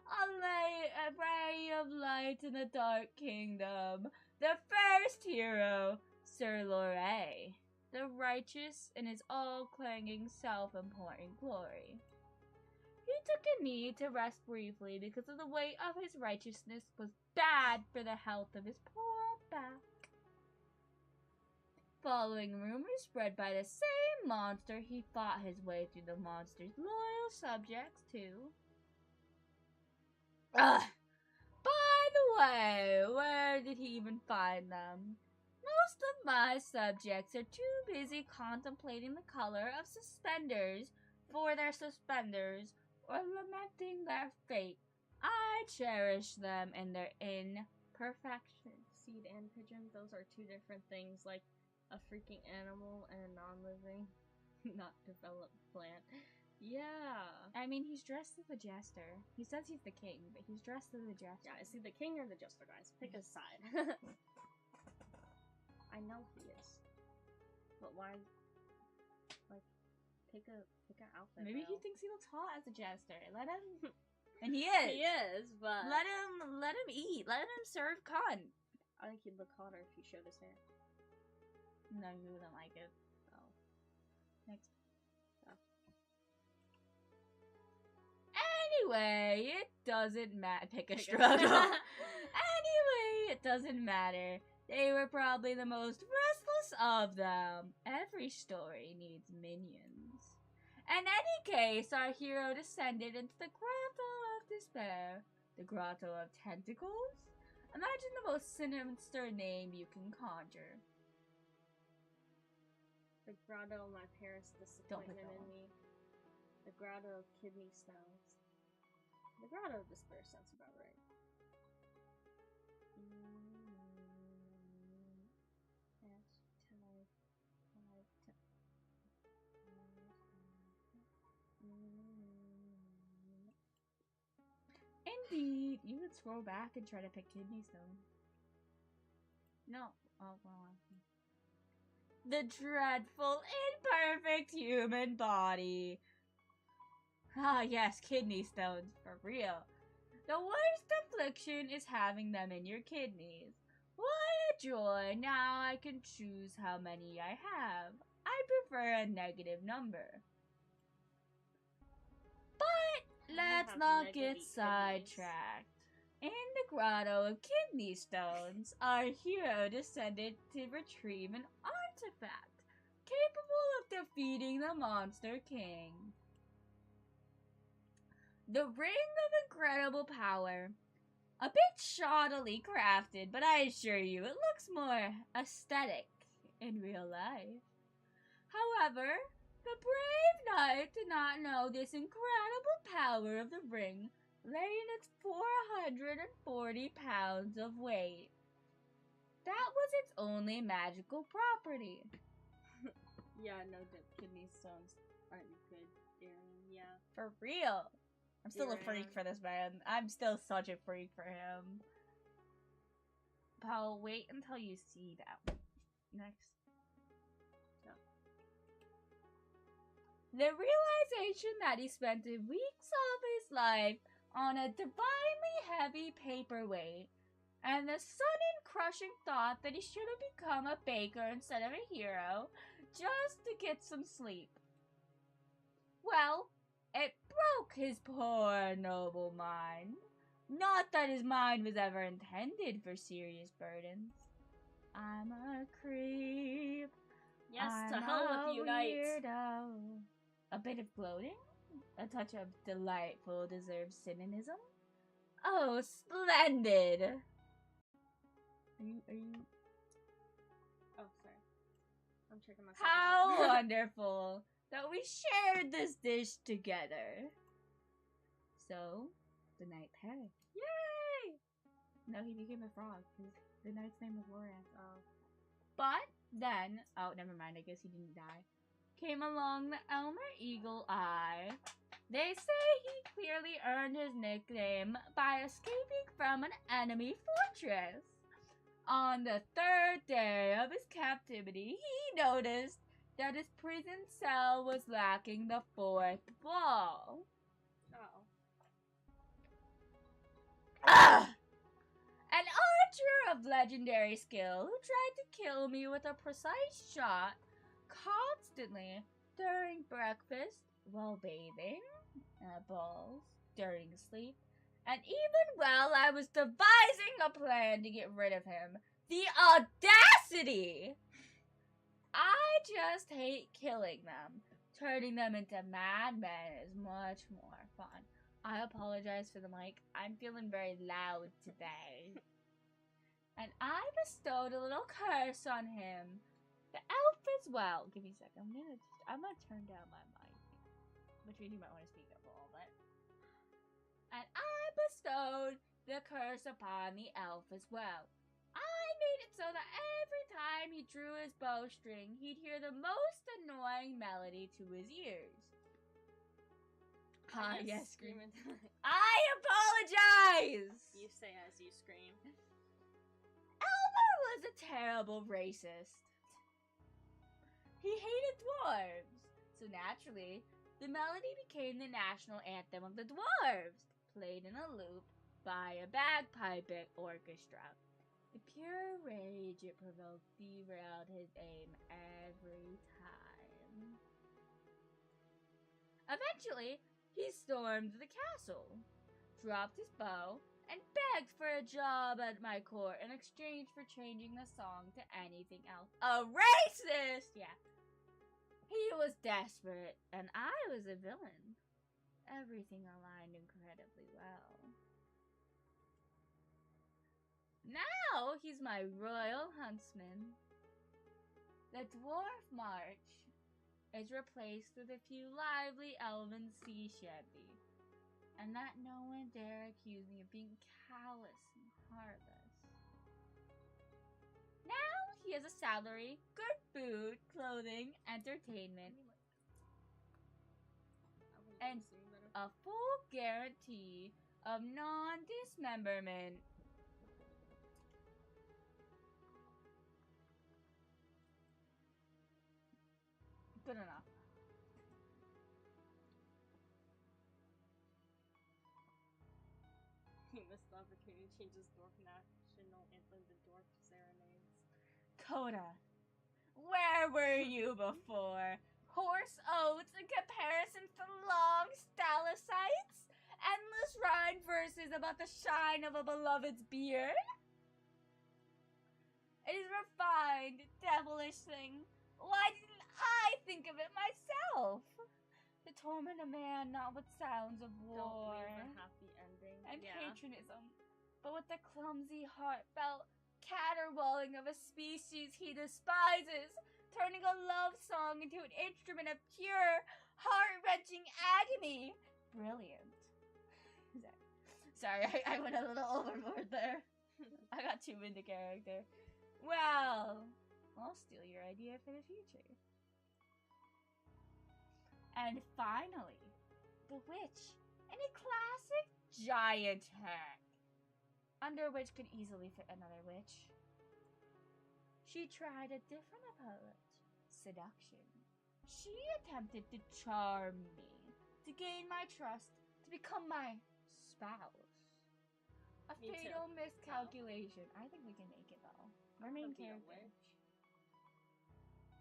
a ray of light in the dark kingdom. The first hero, Sir Loray, the righteous in his all-clanging self-important glory. He took a knee to rest briefly because of the weight of his righteousness was bad for the health of his poor back. Following rumors spread by the same monster, he fought his way through the monster's loyal subjects too. By the way, where did he even find them? Most of my subjects are too busy contemplating the color of suspenders for their suspenders or lamenting their fate. I cherish them in their imperfection. Seed and pigeon, those are two different things, like a freaking animal and a non-living, not developed plant. Yeah. I mean, he's dressed as a jester. He says he's the king, but he's dressed as a jester. Yeah, is he the king or the jester, guys? Pick a side. I know he is. But why? Like, pick an outfit. Maybe bro. he thinks he looks hot as a jester. Let him. And he is. He is, but Let him eat. Let him serve cunt. I think he'd look hotter if he showed his hair. No, he wouldn't like it. Oh. Next. Oh. Anyway, it doesn't matter. Pick a struggle. Anyway, it doesn't matter. They were probably the most restless of them. Every story needs minions. In any case, our hero descended into the Grotto of Despair. The Grotto of Tentacles? Imagine the most sinister name you can conjure. The Grotto of my parents' disappointment Don't put that in one. me. The Grotto of kidney stones. The Grotto of Despair sounds about right. Indeed, you could scroll back and try to pick kidney stone. No. Oh, well. The dreadful, imperfect human body. Ah, yes, kidney stones, for real. The worst affliction is having them in your kidneys. What a joy! Now I can choose how many I have. I prefer a negative number. But let's not get sidetracked. In the Grotto of Kidney Stones, our hero descended to retrieve an artifact capable of defeating the Monster King. The Ring of Incredible Power. A bit shoddily crafted, but I assure you it looks more aesthetic in real life. However, the brave knight did not know this incredible power of the ring lay in its 440 pounds of weight. That was its only magical property. Yeah, no, the kidney stones aren't good. Yeah. For real. I'm still a Yeah. freak for this man. I'm still such a freak for him. Paul, wait until you see that. Next. No. The realization that he spent the weeks of his life on a divinely heavy paperweight, and the sudden crushing thought that he should have become a baker instead of a hero just to get some sleep. Well, it broke his poor noble mind. Not that his mind was ever intended for serious burdens. I'm a creep. Yes, I'm to hell with you, knight. weirdo. A bit of gloating? A touch of delightful deserved cynicism? Oh, splendid! Are you... Oh, sorry. I'm checking myself How out. wonderful that we shared this dish together. So, the knight perished. Yay! No, he became a frog, because the knight's name was Loran. Oh. But then, oh, never mind, I guess he didn't die. Came along the Elmer Eagle Eye. They say he clearly earned his nickname by escaping from an enemy fortress. On the third day of his captivity, he noticed that his prison cell was lacking the fourth wall. Oh. Ugh! An archer of legendary skill who tried to kill me with a precise shot constantly during breakfast, while bathing, balls, during sleep, and even while I was devising a plan to get rid of him. The audacity! I just hate killing them. Turning them into madmen is much more fun. I apologize for the mic. I'm feeling very loud today. And I bestowed a little curse on him. The elf as well. Give me a second. I'm gonna turn down my mic. Which means you might want to speak up a little bit. And I bestowed the curse upon the elf as well. I made it so that every time he drew his bowstring, he'd hear the most annoying melody to his ears. Ah, yes, scream into it. I apologize! You say as you scream. Elmer was a terrible racist. He hated dwarves, so naturally, the melody became the national anthem of the dwarves, played in a loop by a bagpiping orchestra. The pure rage it provoked derailed his aim every time. Eventually, he stormed the castle, dropped his bow, and begged for a job at my court in exchange for changing the song to anything else. A racist! Yeah. He was desperate, and I was a villain. Everything aligned incredibly well. Now he's my royal huntsman. The dwarf march is replaced with a few lively elven sea shanty, and that no one dare accuse me of being callous and heartless. Now he has a salary, good food, clothing, entertainment, and a full guarantee of non-dismemberment. Good enough. He missed the opportunity to change his dwarf national anthem to dwarf serenades. Coda, where were you before? Hoarse odes in comparison to long stalactites? Endless rhyme verses about the shine of a beloved's beard? It is a refined, devilish thing. Why didn't I think of it myself? To torment a man not with sounds of war. Don't leave a happy ending. And patronism, but with the clumsy, heartfelt caterwauling of a species he despises, turning a love song into an instrument of pure, heart-wrenching agony. Brilliant. Sorry, I went a little overboard there. I got too into character. Well, I'll steal your idea for the future. And finally, the witch in a classic giant hat, under which could easily fit another witch. She tried a different approach, seduction. She attempted to charm me, to gain my trust, to become my spouse. A fatal miscalculation. I think we can make it though. Our main character.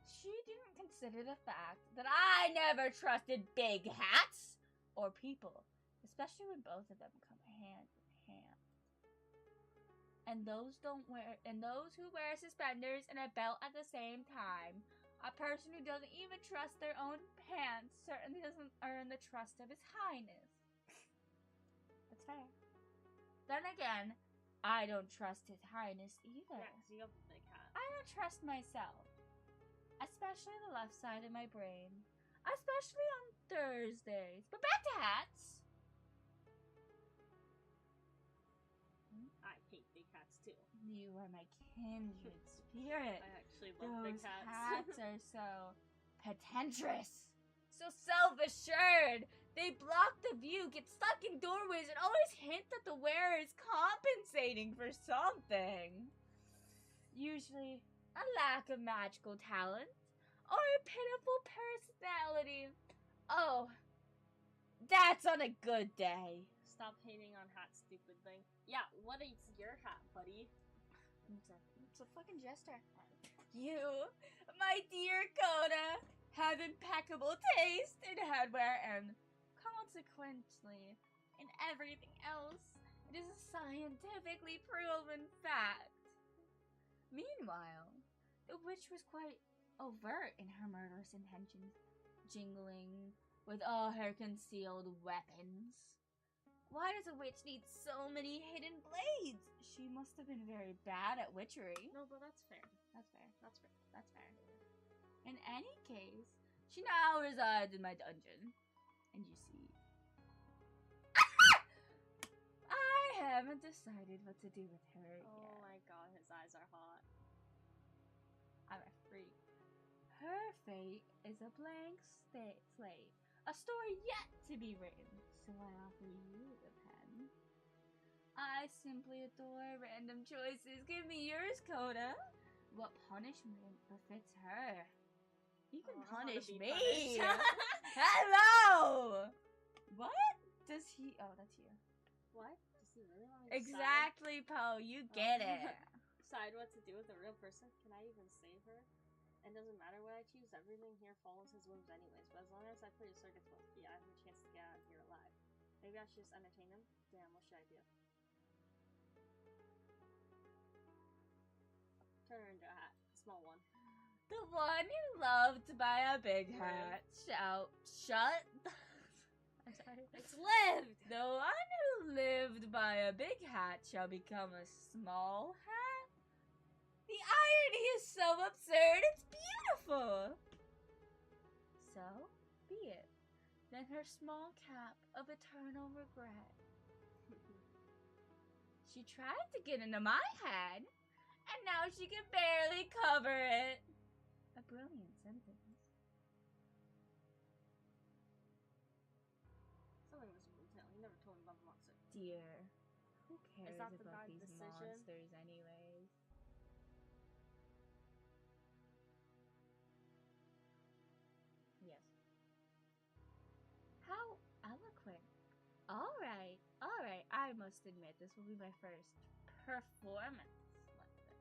She didn't consider the fact that I never trusted big hats or people, especially when both of them come hand in hand. And those who wear suspenders and a belt at the same time, a person who doesn't even trust their own pants certainly doesn't earn the trust of His Highness. That's fair. Then again, I don't trust His Highness either. Yeah, 'cause you have a big hat. I don't trust myself. Especially the left side of my brain. Especially on Thursdays. But back to hats! I hate big hats too. You are my kindred spirit. I actually love big Those hats. hats are so pretentious. So self-assured. They block the view, get stuck in doorways, and always hint that the wearer is compensating for something. Usually a lack of magical talent, or a pitiful personality. Oh, that's on a good day. Stop hating on hats, stupid thing. Yeah, what is your hat, buddy? It's a fucking jester. You, my dear Coda, have impeccable taste in headwear and, consequently, in everything else. It is a scientifically proven fact. Meanwhile, the witch was quite overt in her murderous intentions, jingling with all her concealed weapons. Why does a witch need so many hidden blades? She must have been very bad at witchery. No, but that's fair. That's fair. That's fair. That's fair. In any case, she now resides in my dungeon. And you see, I haven't decided what to do with her yet. Oh my god, his eyes are hot. I'm a freak. Her fate is a blank slate. A story yet to be written. So I offer you the pen. I simply adore random choices. Give me yours, Coda. What punishment befits her? You can Oh, I wanna punish be me. punished. Hello. What does he? Oh, that's you. What? Does he really want me to Exactly, Poe. You get it. decide what to do with a real person? Can I even save her? It doesn't matter what I choose, everything here follows his whims anyways, but as long as I play the circuits with Key, I have a chance to get out of here alive. Maybe I should just entertain him? Damn, what should I do? Turn her into a hat. A small one. The one who loved by a big hat. Shut. I'm sorry. It's lived! The one who lived by a big hat shall become a small hat? The irony is so absurd, it's beautiful! So, be it. Then her small cap of eternal regret. She tried to get into my head, and now she can barely cover it. A brilliant sentence. Something was brutal. He never told me about the monster. Dear, who cares that the about bad these decision? monsters anyways? Yes. How eloquent. Alright, I must admit this will be my first performance lesson.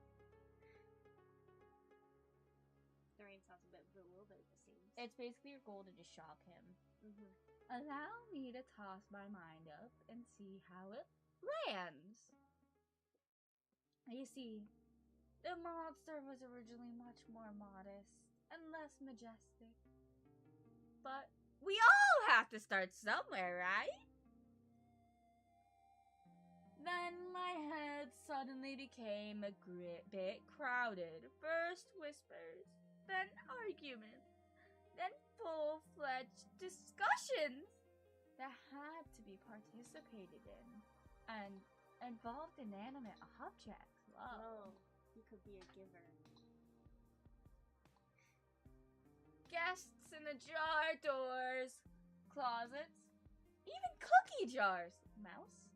Doreen sounds a bit bewildered, it seems. It's basically your goal to just shock him. Mm-hmm. Allow me to toss my mind up and see how it lands. You see, the monster was originally much more modest and less majestic. But we all have to start somewhere, right? Then my head suddenly became a bit crowded. First whispers, then arguments, then full-fledged discussions that had to be participated in and involved inanimate objects. Whoa. No, you could be a giver. Guests in the jar doors, closets, even cookie jars. Mouse?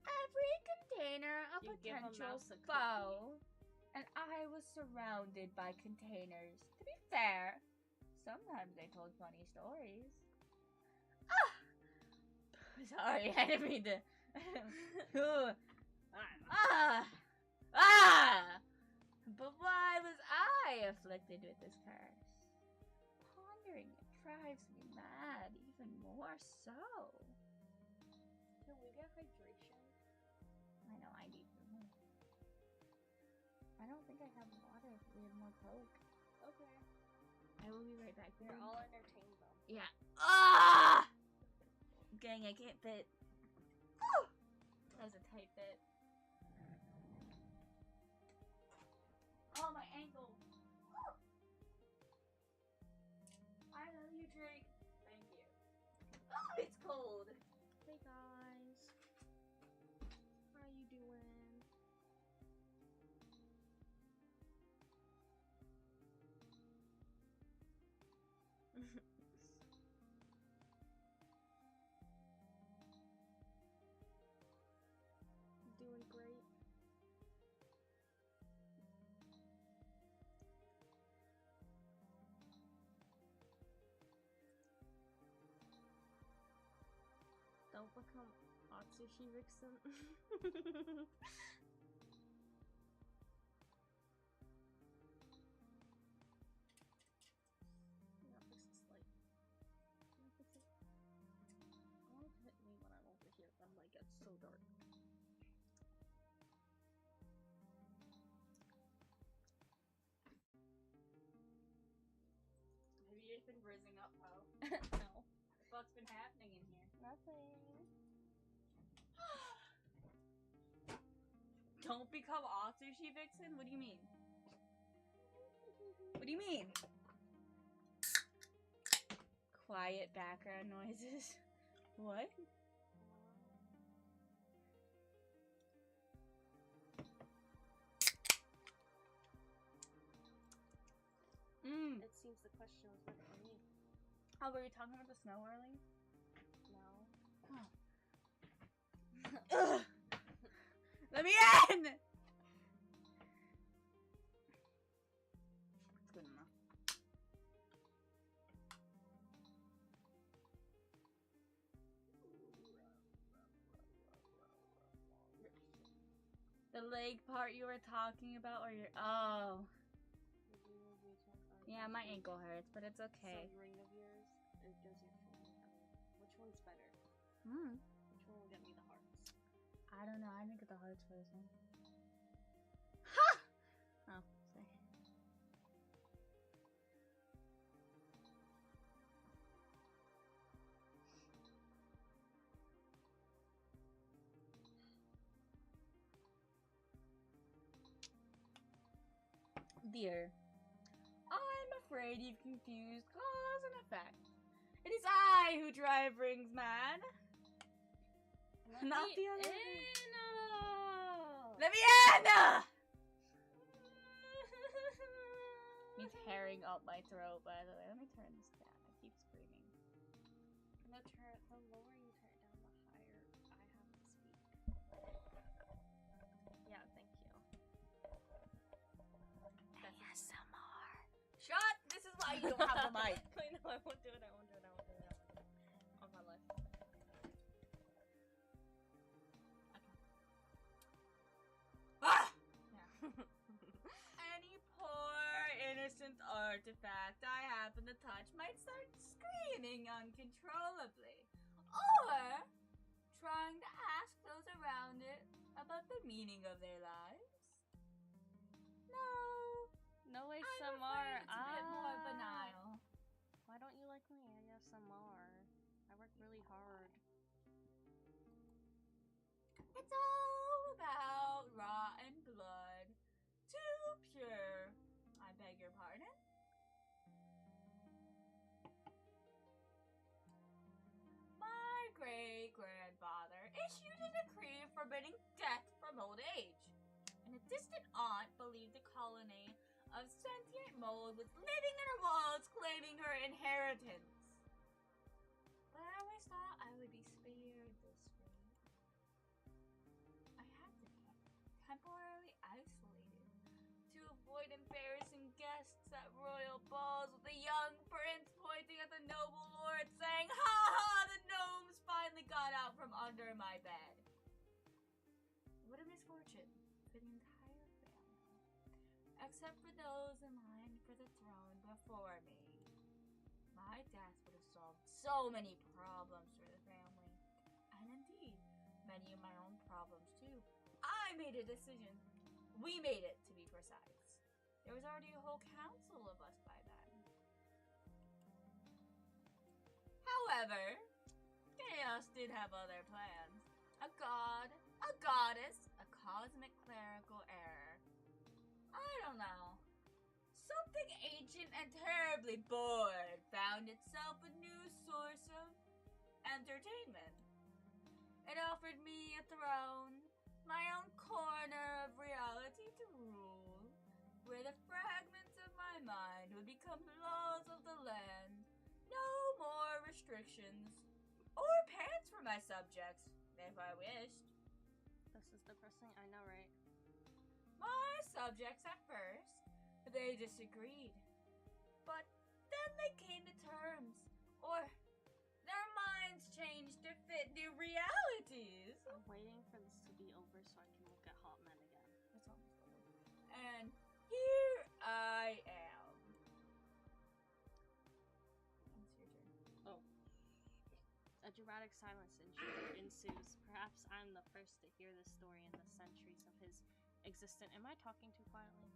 Every container a You give a potential mouse a foe. And I was surrounded by containers. To be fair, sometimes they told funny stories. Ah! Sorry, I didn't mean to. But why was I afflicted with this curse? Pondering it drives me mad, even more so. Can we get hydration? I know I need more. I don't think I have water. We have more Coke. Okay. I will be right back. We're all entertained though. Yeah. Ah! Dang, I can't fit. Oh! That was a tight fit. Oh, my ankle. Oh! I love you, Drake. Thank you. Oh, it's cold. Hey guys. How you doing? Doing great. Don't become Atsushi Vixen. Yeah, fix this light. Can I fix it? Don't hit me when I'm over here. I'm like, it's so dark. Have you just been brizzing up, Poe? No. What's been happening in here? Nothing. Don't become Atsushi Vixen? What do you mean? What do you mean? Quiet background noises. What? It seems the question was meant for me. Oh, were you talking about the snow early? No. Ugh. Let me in! It's good enough. The leg part you were talking about, or your oh. Yeah, my ankle hurts, but it's okay. Some ring of yours, it does your feeling. Which one's better? Hmm. Which one will get me the hearts? I don't know. I didn't get the hearts for this one. Ha! Oh, sorry. Dear, I'm afraid you've confused cause and effect. It is I who drive rings mad. Not the other. Let me in! He's tearing up my throat, by the way. Let me turn this down. I keep screaming. The lower you turn it down, the higher I have to speak. Yeah, thank you. ASMR. Shut! This is why you don't have the mic. I know, I won't do it. On my list. Ah! Yeah. Any poor innocent artifact I happen to touch might start screaming uncontrollably, or trying to ask those around it about the meaning of their lives. No I'm ASMR. afraid it's a bit more benign. Why don't you like my ASMR? I work really hard. It's all about rotten blood. Too pure. I beg your pardon? My great-grandfather issued a decree forbidding death from old age, and a distant aunt believed a colony of sentient mold was living in her walls claiming her inheritance. But I always thought I would be spared this fate. I had to be temporarily isolated to avoid embarrassing guests at royal balls with the young prince pointing at the noble lord saying, "Ha ha, the gnomes finally got out from under my bed." What a misfortune for the entire family, except for those in line for the throne before me. My death would have solved so many problems for the family, and indeed, many of my own problems too. I made a decision. We made it, to be precise. There was already a whole council of us by then. However, Chaos did have other plans. A god, a goddess, a cosmic clerical error. I don't know. Something ancient and terribly bored found itself a new source of entertainment. It offered me a throne, my own corner of reality to rule, where the fragments of my mind would become laws of the land. No more restrictions, or pants for my subjects, if I wished. This is depressing, I know, right? My subjects at first, they disagreed. But then they came to terms, or their minds changed to fit new realities. I'm waiting for this to be over so I can look at hot men again. It's almost over. And here I am. It's your turn. Oh. A dramatic silence ensues. Perhaps I'm the first to hear this story in the centuries of his existence. Am I talking too quietly?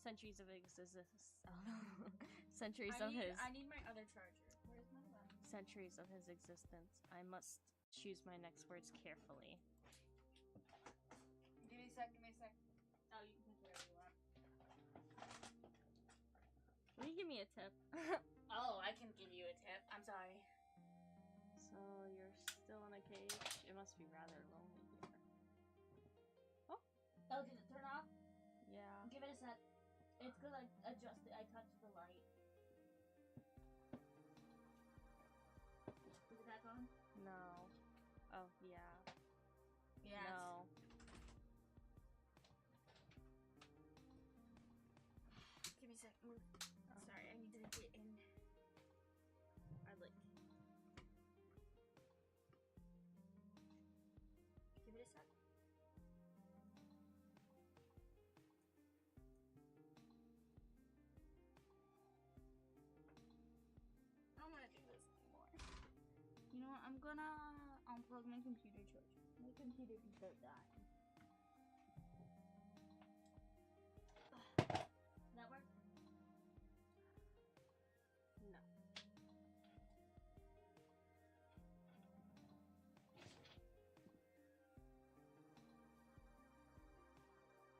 Centuries of existence. Centuries of his. I need my other charger. Where's my one? Centuries of his existence. I must choose my next words carefully. Give me a sec. Oh, you can pick whatever you want. Will you give me a tip? Oh, I can give you a tip. I'm sorry. So you're still in a cage. It must be rather lonely here. Oh, did it turn off? Yeah. Give it a sec. It's because I adjusted. I touched the light. Is it back on? No. Oh, yeah. Yeah. No. Give me a sec. Move. Oh. Sorry, I need to get in. I like. Give it a sec. I'm gonna unplug my computer charger. My computer can start dying. That work? No.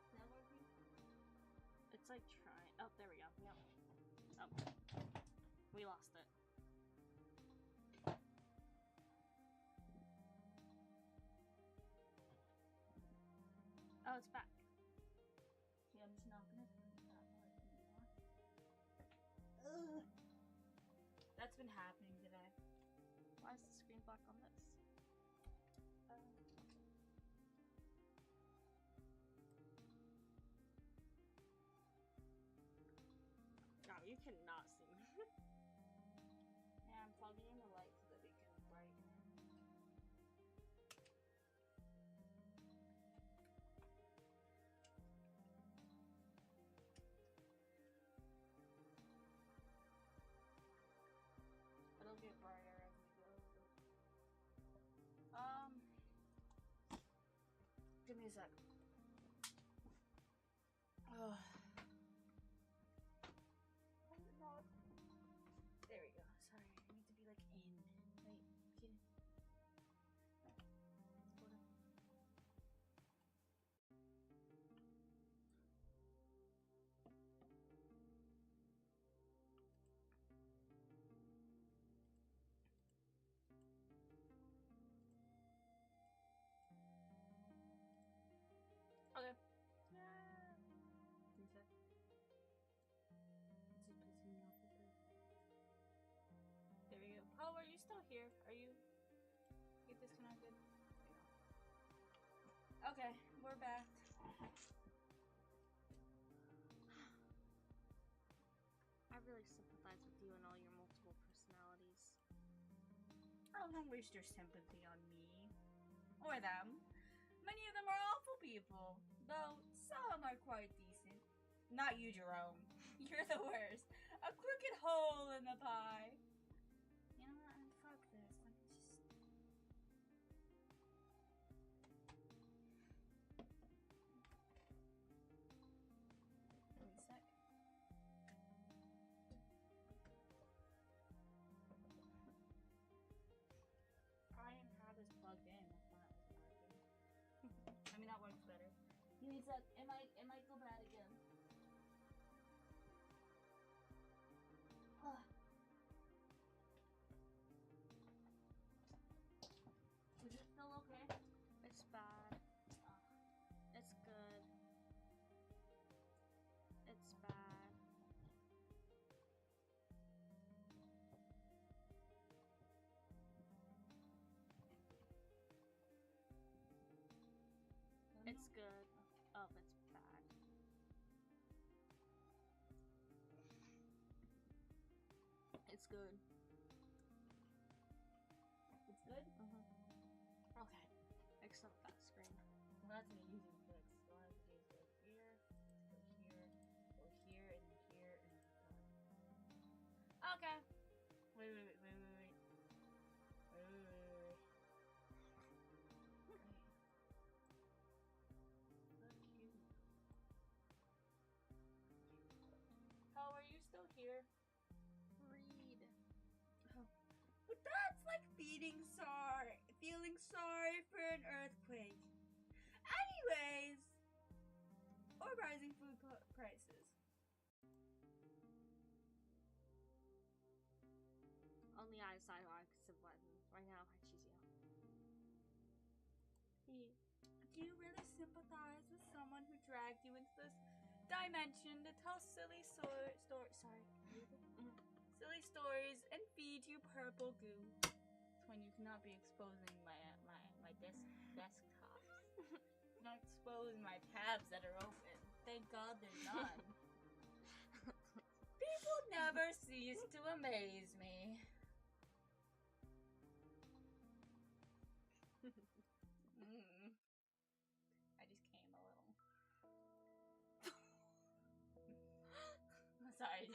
Is that working? It's like trying. Oh, there we go. Yep. Oh. We lost it. Oh, it's back. Yeah, I'm just not gonna turn that part anymore. Ugh. That's been happening today. Why is the screen black on this? No, you cannot see me. Yeah, I'm plugging in the light so that we can brighten it. It'll get brighter as we go. Give me a sec. Oh. There we go. Sorry, I need to be like in. Wait, get in. Let's go to. Okay. Yeah. Give me a sec. It's just pissing me off with this. There we go. Oh, are you still here? Are you get disconnected? Okay, we're back. I really sympathize with you and all your multiple personalities. Oh, don't waste your sympathy on me. Or them. Many of them are awful people, though some are quite decent. Not you, Jerome. You're the worst. A crooked hole in the pie. You know what? Fuck this. Let me just... Wait a sec. I didn't have this plugged in. That's why it wasn't working. I mean, that works better. You need to... It might go bad again. Is it still okay? It's bad. It's good. It's bad. It's good. Oh, it's bad. It's good. It's good? Okay. Except that screen. Well, that's an easy fix. So all I have to do is go here, go here, go here, and here, and okay. Wait. How are you still here? Read. Oh. But that's like feeling sorry for an earthquake. Anyways, or rising food prices. Only I decide how I can sympathize. Right now, I choose you. Do you really sympathize with someone who dragged you into this dimension to tell silly silly stories and feed you purple goo? It's when you cannot be exposing my desktops. Not expose my tabs that are open. Thank God they're none. People never cease to amaze me. I just came a little. Sorry,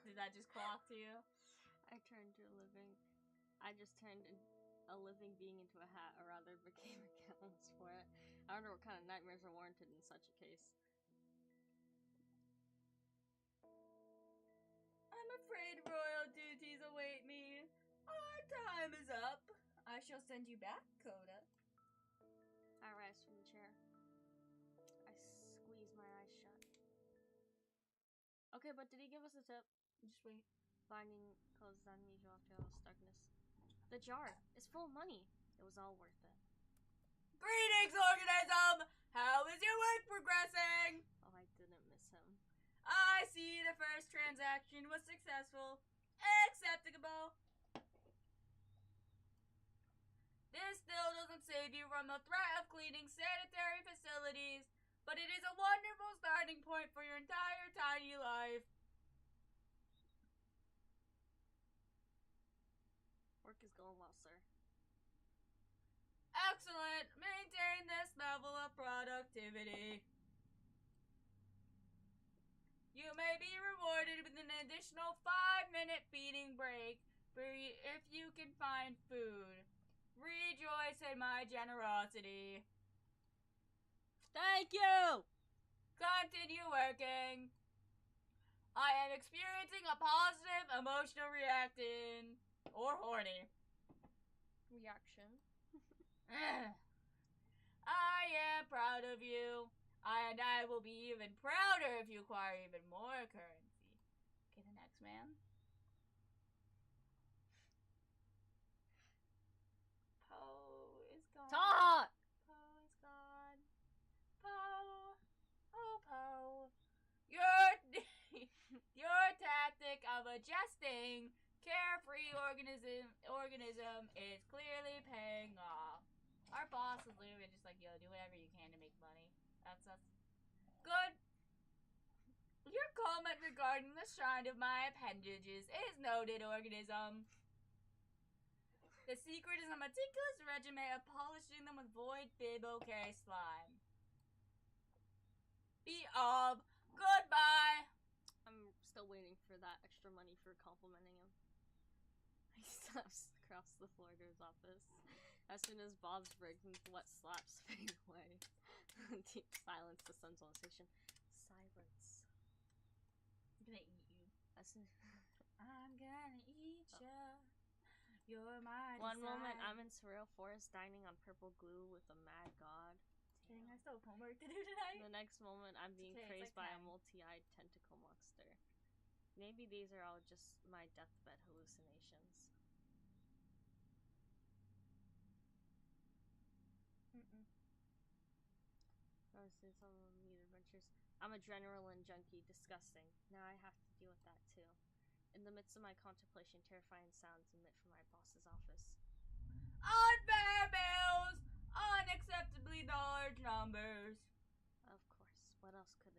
did that just clock to you? I just turned a living being into a hat, or rather became a catalyst for it. I wonder what kind of nightmares are warranted in such a case. I'm afraid royal duties await me. Our time is up. I shall send you back, Coda. I rise from the chair. I squeeze my eyes shut. Okay, but did he give us a tip? Just wait. Finding closes unusual after all this darkness. The jar is full of money. It was all worth it. Greetings, organism! How is your work progressing? Oh, I didn't miss him. I see the first transaction was successful. Acceptable. This still doesn't save you from the threat of cleaning sanitary facilities, but it is a wonderful starting point for your entire tiny life. Work is going well, sir. Excellent. Maintain this level of productivity. You may be rewarded with an additional 5-minute feeding break if you can find food. Rejoice in my generosity. Thank you! Continue working. I am experiencing a positive emotional reaction. Or horny. Reaction. I am proud of you. And I will be even prouder if you acquire even more currency. Okay, the next man. Poe is gone. Talk! Poe is gone. Poe. Oh, Poe. Your tactic of adjusting carefree organism is clearly paying off. Our boss is literally just like, yo, do whatever you can to make money. That's good. Your comment regarding the shrine of my appendages is noted, organism. The secret is a meticulous regimen of polishing them with void bibocare slime. Be of. Goodbye. I'm still waiting for that extra money for complimenting him. He steps across the floor to his office. As soon as Bob's briggs and wet slaps fade away, deep silence descends on the station. Silence. I'm gonna eat you. I'm gonna eat ya. You're my One desire. moment I'm in surreal forest dining on purple glue with a mad god. Dang, I still have homework to do tonight. The next moment I'm being okay, crazed like by a multi-eyed tentacle monster. Maybe these are all just my deathbed hallucinations. Honestly, some of them need adventures. I'm a adrenaline junkie. Disgusting. Now I have to deal with that too. In the midst of my contemplation, terrifying sounds emit from my boss's office. Unfair bills! Unacceptably large numbers. Of course. What else could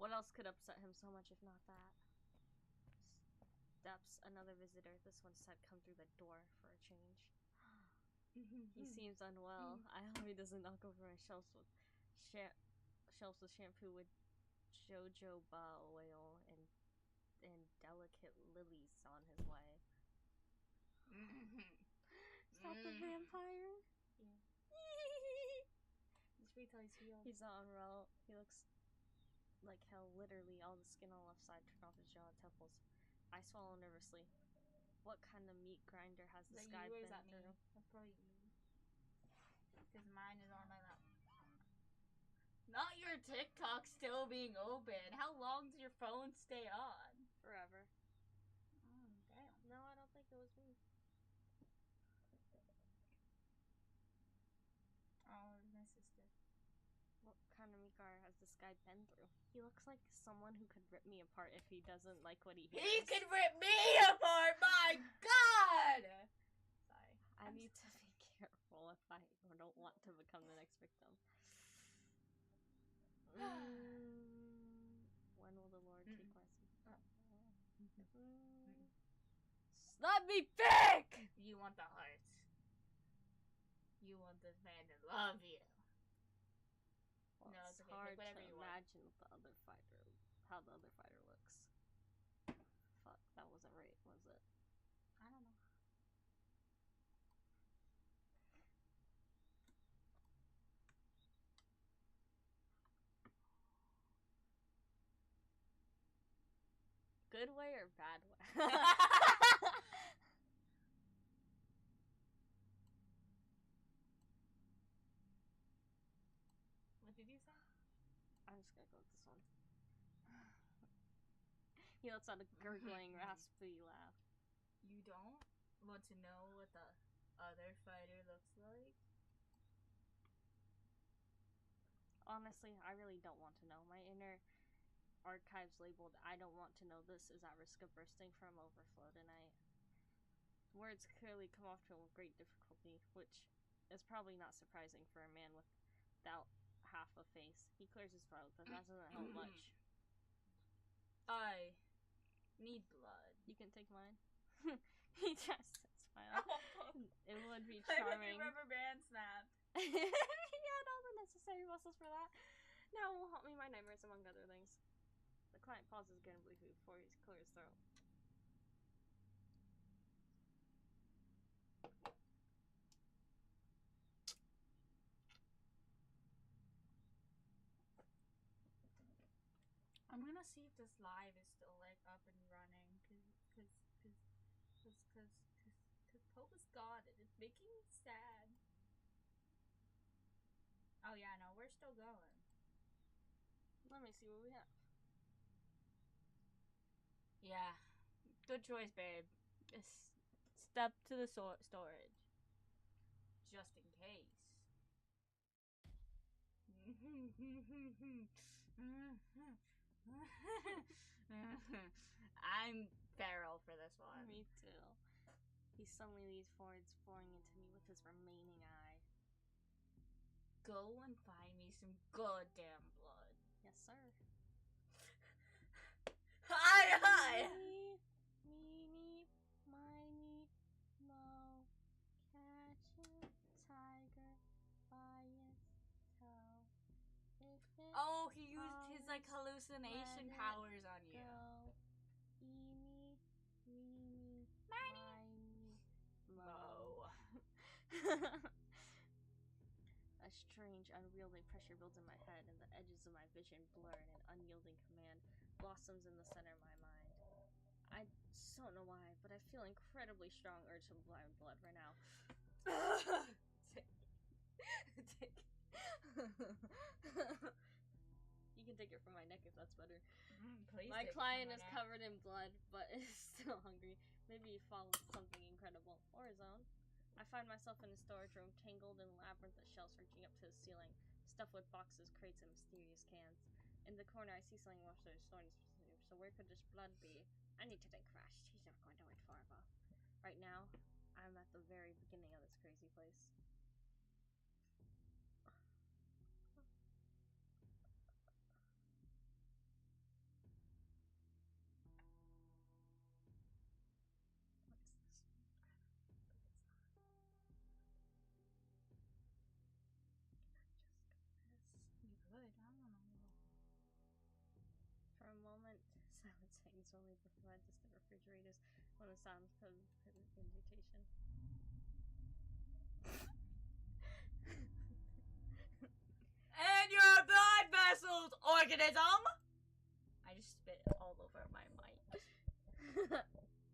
what else could upset him so much if not that? Steps, another visitor. This one said come through the door for a change. He seems unwell. I hope he doesn't knock over my shelves with shampoo with jojoba oil and delicate lilies on his way. Stop the vampire! Yeah. Just wait till he's healed. He's not unwell. He looks like hell. Literally, all the skin on the left side turned off his jaw and temples. I swallow nervously. What kind of meat grinder has this guy been through? That's probably you. Because mine is on my lap. Not your TikTok still being open. How long does your phone stay on? Forever. Oh, damn. No, I don't think it was me. Oh, it was my sister. What kind of meat grinder has this guy been through? He looks like someone who could rip me apart if he doesn't like what he hears. He could rip me apart! My God! Sorry. I need to be careful if I don't want to become the next victim. When will the Lord take my Let me think! You want the heart. You want this man to love you. Well, No, it's it's okay. hard Pick whatever to you want. imagine how the other fighter looks. Fuck, that wasn't right, was it? I don't know. good way or bad way? What did you say? I'm just gonna go with this one. He lets out a gurgling, raspy laugh. You don't want to know what the other fighter looks like? Honestly, I really don't want to know. My inner archives labeled "I don't want to know this" is at risk of bursting from overflow tonight. Words clearly come off to great difficulty, which is probably not surprising for a man without half a face. He clears his throat, but that doesn't help much. I need blood. You can take mine. He tries to smile. It would be charming. Rubber band snapped. He had all the necessary muscles for that. Now it will haunt me my nightmares, among other things. The client pauses again briefly before he clears his throat. I'm gonna see if this live is still like up and running, cause Pope's got it. It's making me sad. Oh yeah, no, we're still going. Let me see what we have. Yeah, good choice, babe. Just step to the storage, just in case. I'm feral for this one. Me too. He suddenly leans forward, boring into me with his remaining eye. Go and find me some goddamn blood. Yes, sir. Hi! Meeny, meeny, miny, mo, catching tiger by its toe. Oh, he used his like hallucination powers on you. Eeny, meeny, miny, mo. A strange, unwieldy pressure builds in my head, and the edges of my vision blur, and an unyielding command blossoms in the center of my mind. I don't know why, but I feel incredibly strong urge to blind blood right now. You can take it from my neck if that's better. Please. My client is covered in blood, but is still hungry. Maybe he followed something incredible, or his own. I find myself in a storage room, tangled in a labyrinth of shelves reaching up to the ceiling, stuffed with boxes, crates, and mysterious cans. In the corner, I see something more stories. So where could this blood be? I need to think fast. He's not going to wait forever. Right now, I'm at the very beginning of this crazy place. Good, I don't know. For a moment, silence hangs only before distant refrigerators when the sounds of invitation. And your blood vessels, organism! I just spit all over my mic.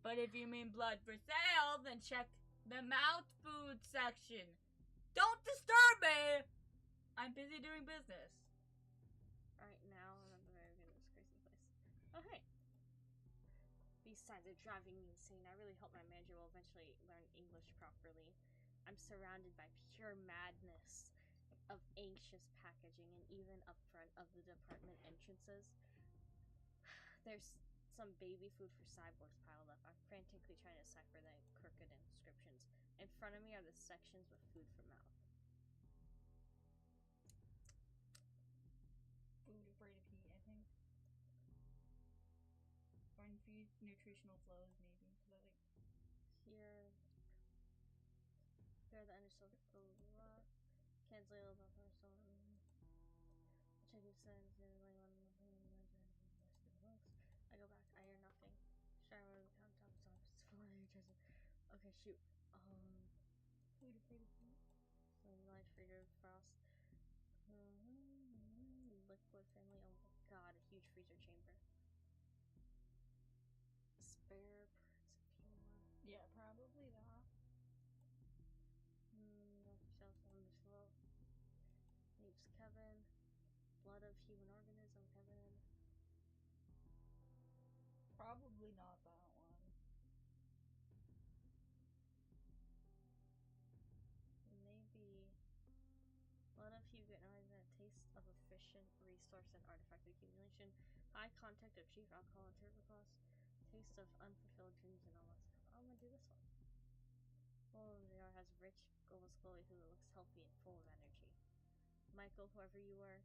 But if you mean blood for sale, then check the mouth food section. Don't disturb me! I'm busy doing business. Right now, I'm at the very beginning of this crazy place. Oh, hey. These signs are driving me insane. I really hope my manager will eventually learn English properly. I'm surrounded by pure madness of anxious packaging, and even up front of the department entrances, there's some baby food for cyborgs piled up. I'm frantically trying to decipher the crooked inscriptions. In front of me are the sections with food for mouth. Food afraid of heat, I think. Or infused nutritional flows, maybe. Cause I like Here are the undersold blah. Can't say all about her, so check your signs. I go back. I hear nothing. Shower the countertop stops. Okay, shoot. food afraid of heat. So light freezer, frost. Liquid family. Oh my god, a huge freezer chamber. Bear, Prince of Yeah, probably that. Self on the slow. Name's Kevin. Blood of human organism, Kevin. Probably not that one. Maybe. Blood of human organism, taste of efficient resource and artifact accumulation. High contact of chief alcohol and turbo cost. Taste of unfulfilled dreams and all that stuff. I'm gonna do this one. Full of the jar has rich, almost glowy who looks healthy and full of energy. Michael, whoever you were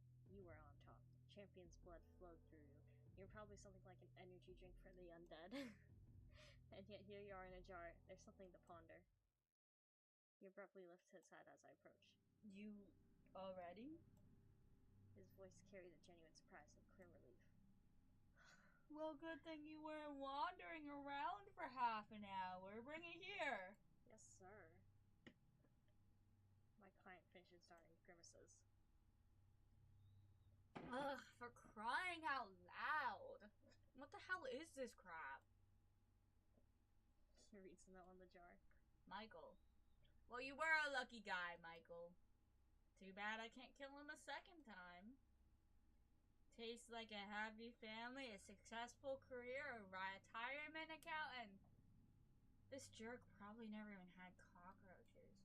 on top. Champion's blood flowed through you. You're probably something like an energy drink for the undead. And yet here you are in a jar. There's something to ponder. He abruptly lifts his head as I approach. You already? His voice carried a genuine surprise and clear relief. Well, good thing you weren't wandering around for half an hour. Bring it here. Yes, sir. My client finishes darting grimaces. Ugh, for crying out loud. What the hell is this crap? He reads the note on the jar. Michael. Well, you were a lucky guy, Michael. Too bad I can't kill him a second time. Tastes like a happy family, a successful career, a retirement account, and this jerk probably never even had cockroaches.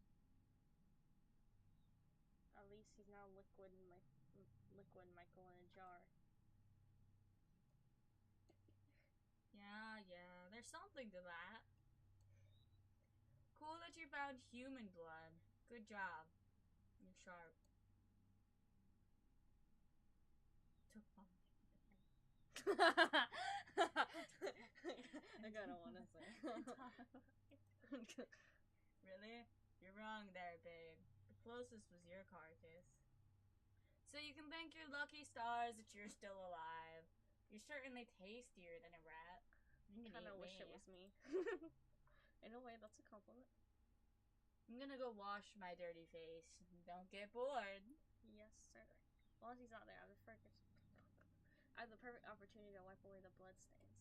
At least he's now liquid Michael in a jar. Yeah, there's something to that. Cool that you found human blood. Good job. You're sharp. Took fun. I kinda wanna say. Really? You're wrong there, babe. The closest was your carcass. So you can thank your lucky stars that you're still alive. You're certainly tastier than a rat. I kinda wish it was me. In a way, that's a compliment. I'm gonna go wash my dirty face. Don't get bored. Yes, sir. While he's not there, I have the perfect opportunity to wipe away the bloodstains.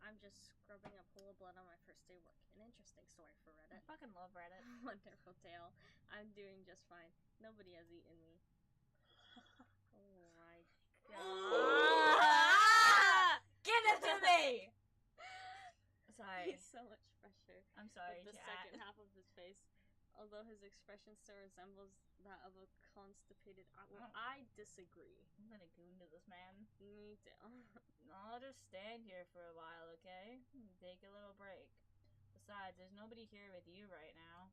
I'm just scrubbing a pool of blood on my first day of work. An interesting story for Reddit. I fucking love Reddit. Wonderful tale. I'm doing just fine. Nobody has eaten me. Oh my god. Give it to me! Sorry. He's so much fresher. I'm sorry, with the chat. second half of his face. Although his expression still resembles that of a constipated... Well, I disagree. I'm gonna goon to this man. Me too. I'll just stand here for a while, okay? Take a little break. Besides, there's nobody here with you right now.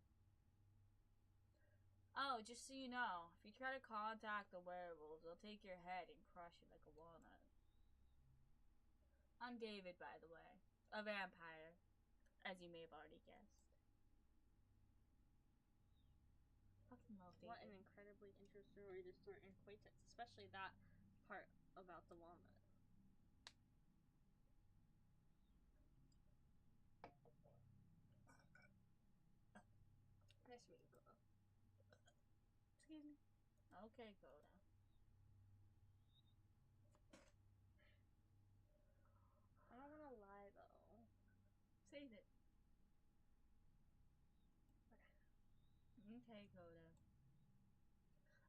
Oh, just so you know, if you try to contact the werewolves, they'll take your head and crush it like a walnut. I'm David, by the way. A vampire, as you may have already guessed. Fucking love David. What an incredibly interesting way to start an acquaintance, especially that part about the walnut. Nice meeting, Coda. Excuse me. Okay, Coda. I don't wanna lie though. Save it. Okay, Coda.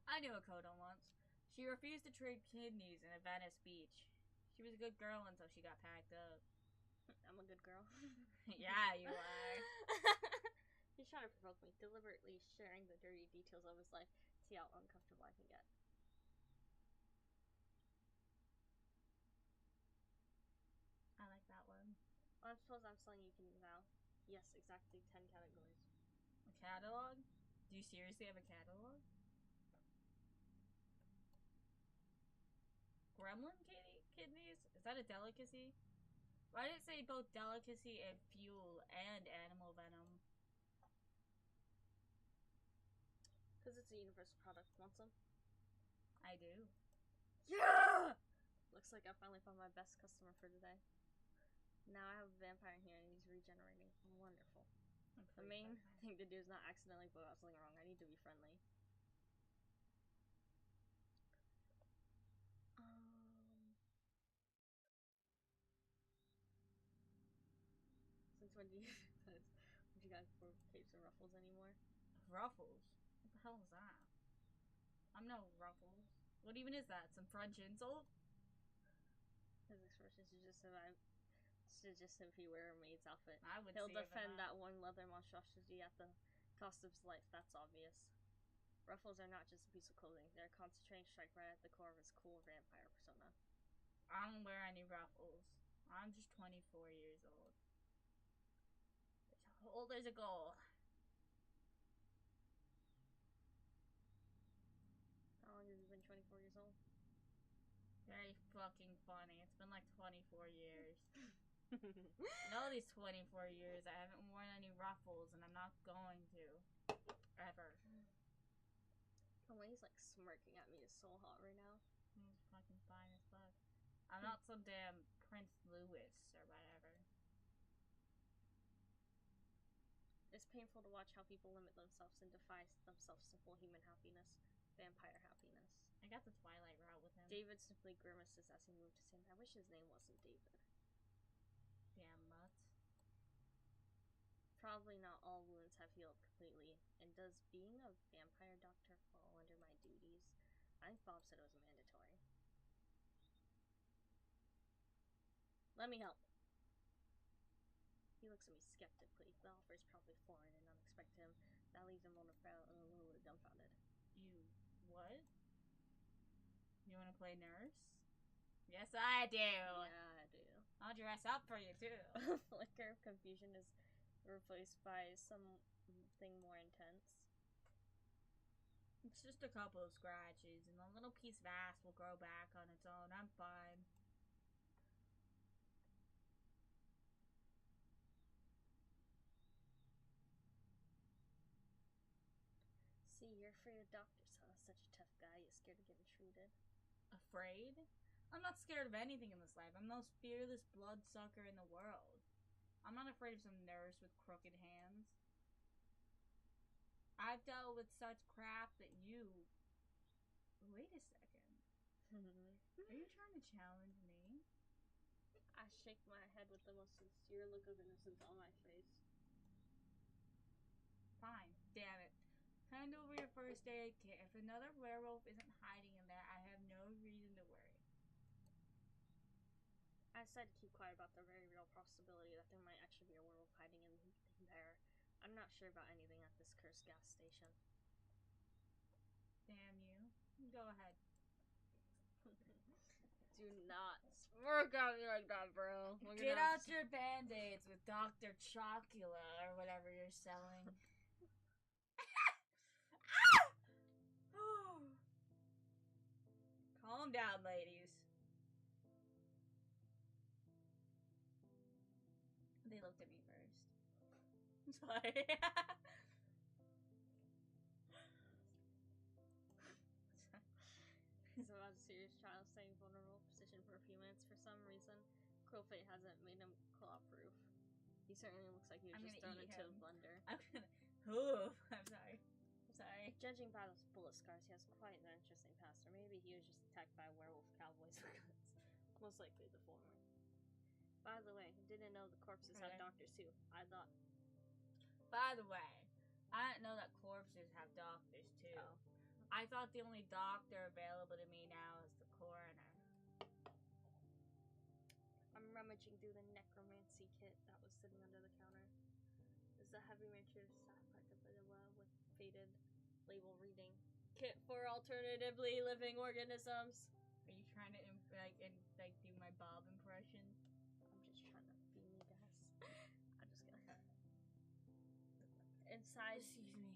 I knew a Coda once. She refused to trade kidneys in a Venice beach. She was a good girl until she got packed up. I'm a good girl. Yeah, you are. He's trying to provoke me, deliberately sharing the dirty details of his life to see how uncomfortable I can get. I like that one. I suppose I'm selling you kidneys now. Yes, exactly 10 categories. A catalog? Do you seriously have a catalog? Gremlin kidneys? Is that a delicacy? Why did it say both delicacy and fuel and animal venom? Because it's a universal product. Want some? I do. Yeah! Looks like I finally found my best customer for today. Now I have a vampire in here and he's regenerating. Wonderful. The main thing to do is not accidentally blow out something wrong. I need to be friendly. When do you guys wear capes and ruffles anymore? Ruffles? What the hell is that? I'm no Ruffles. What even is that? Some French insult? His expression suggests if he wear a maid's outfit, I would he'll see defend that one leather monstrosity at the cost of his life. That's obvious. Ruffles are not just a piece of clothing. They're a concentrating strike right at the core of his cool vampire persona. I don't wear any ruffles. I'm just 24 years old. How old is a goal? How long have you been 24 years old? Very fucking funny. It's been like 24 years. In all these 24 years, I haven't worn any ruffles, and I'm not going to. Ever. The way he's like smirking at me is so hot right now. He's fucking fine as fuck. I'm not some damn Prince Louis or whatever. It's painful to watch how people limit themselves and defy themselves to full human happiness. Vampire happiness. I got the Twilight route with him. David simply grimaces as he moved his hand. I wish his name wasn't David. Damn mutt. Probably not all wounds have healed completely. And does being a vampire doctor fall under my duties? I think Bob said it was mandatory. Let me help. He looks at me skeptically. The offer is probably foreign and unexpected to him. That leaves him a little dumbfounded. You what? You want to play nurse? Yes, I do. Yeah, I do. I'll dress up for you too. A flicker of confusion is replaced by something more intense. It's just a couple of scratches, and a little piece of ass will grow back on its own. I'm fine. See, you're afraid of doctors, huh? Such a tough guy. You're scared of getting treated. Afraid? I'm not scared of anything in this life. I'm the most fearless bloodsucker in the world. I'm not afraid of some nurse with crooked hands. I've dealt with such crap that you... Wait a second. Are you trying to challenge me? I shake my head with the most sincere look of innocence on my face. Fine. Damn it. Hand over your first aid kit. If another werewolf isn't hiding in there, I have no reason to worry. I said to keep quiet about the very real possibility that there might actually be a werewolf hiding in there. I'm not sure about anything at this cursed gas station. Damn you. Go ahead. Do not smirk at me like that, bro. Get out your band-aids with Dr. Chocula or whatever you're selling. Calm down, ladies. They looked at me first. I'm sorry. He's about a serious child staying vulnerable position for a few minutes. For some reason, cruel fate hasn't made him claw-proof. He certainly looks like he was just thrown into a blender. I'm gonna... Ooh, I'm sorry. I'm sorry. Judging by those bullet scars, he has quite an interesting past. Or maybe he was just attacked by werewolf cowboys with guns. Most likely the former. By the way, didn't know the corpses have doctors too. I thought... By the way, I didn't know that corpses have doctors too. Oh. I thought the only doctor available to me now is the coroner. I'm rummaging through the necromancy kit that was sitting under the counter. There's a heavy matrix pack of it with faded label reading kit for alternatively living organisms. Are you trying to do my Bob impression? I'm just trying to be me, guys. I'm just gonna. Inside, excuse me.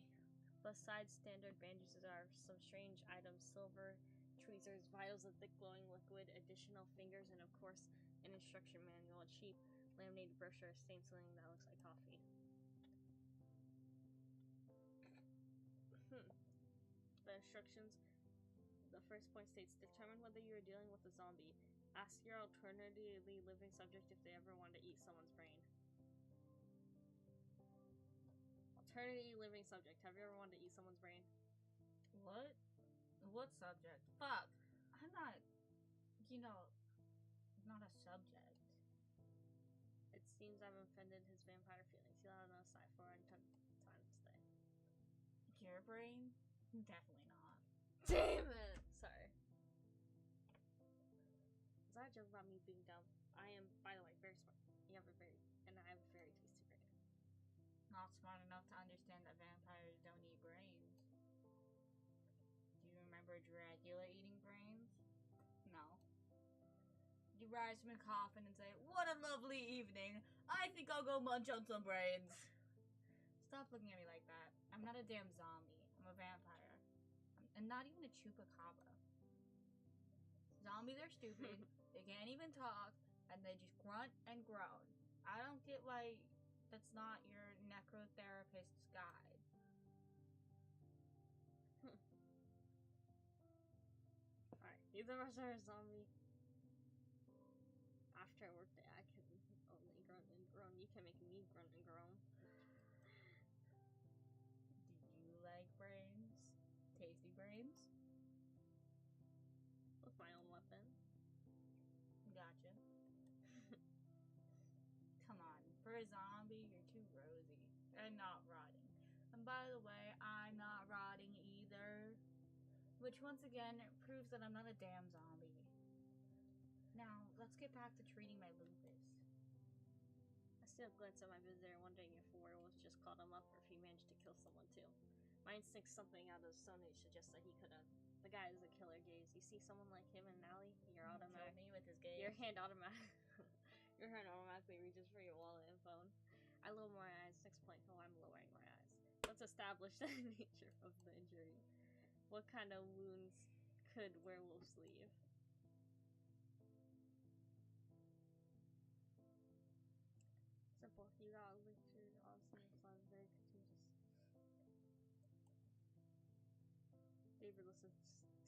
Besides standard bandages are some strange items: silver tweezers, vials of thick glowing liquid, additional fingers, and of course an instruction manual, a cheap laminated brochure, stained something that looks like coffee. The instructions. The first point states: determine whether you are dealing with a zombie. Ask your alternatively living subject if they ever want to eat someone's brain. Alternatively living subject. Have you ever wanted to eat someone's brain? What? What subject? Fuck. I'm not, not a subject. It's, seems I've offended his vampire feelings. He'll have no sight for time to stay. Your brain? Definitely not. Damn it! Sorry. Was that a joke about me being dumb? I am, by the way, very smart. I have a very tasty brain. Not smart enough to understand that vampires don't eat brains. Do you remember Dracula eating brains? No. You rise from your coffin and say, "What a lovely evening! I think I'll go munch on some brains." Stop looking at me like that. I'm not a damn zombie. I'm a vampire. And not even a chupacabra. Zombies are stupid. They can't even talk. And they just grunt and groan. I don't get why that's not your necrotherapist's guide. Alright, neither of us are a zombie. After a work day, I can only grunt and groan. You can make me grunt and groan. Do you like brains? Tasty brains? With my own weapon. Gotcha. Come on, for a zombie, you're too rosy. And not rotting. And by the way, I'm not rotting either. Which once again proves that I'm not a damn zombie. Now, let's get back to treating my lupus. I still glance at my visitor, wondering if a werewolf just caught him up or if he managed to kill someone too. My instinct, something out of Stone Age, suggests that he could have. The guy is a killer gaze. You see someone like him in an alley, your automatic. Me with his gaze. Your hand automatically reaches for your wallet and phone. I lower my eyes. Next point. Oh, I'm lowering my eyes. Let's establish the nature of the injury. What kind of wounds could werewolves leave? Simple. You got a link to obviously it's not very contagious. David listens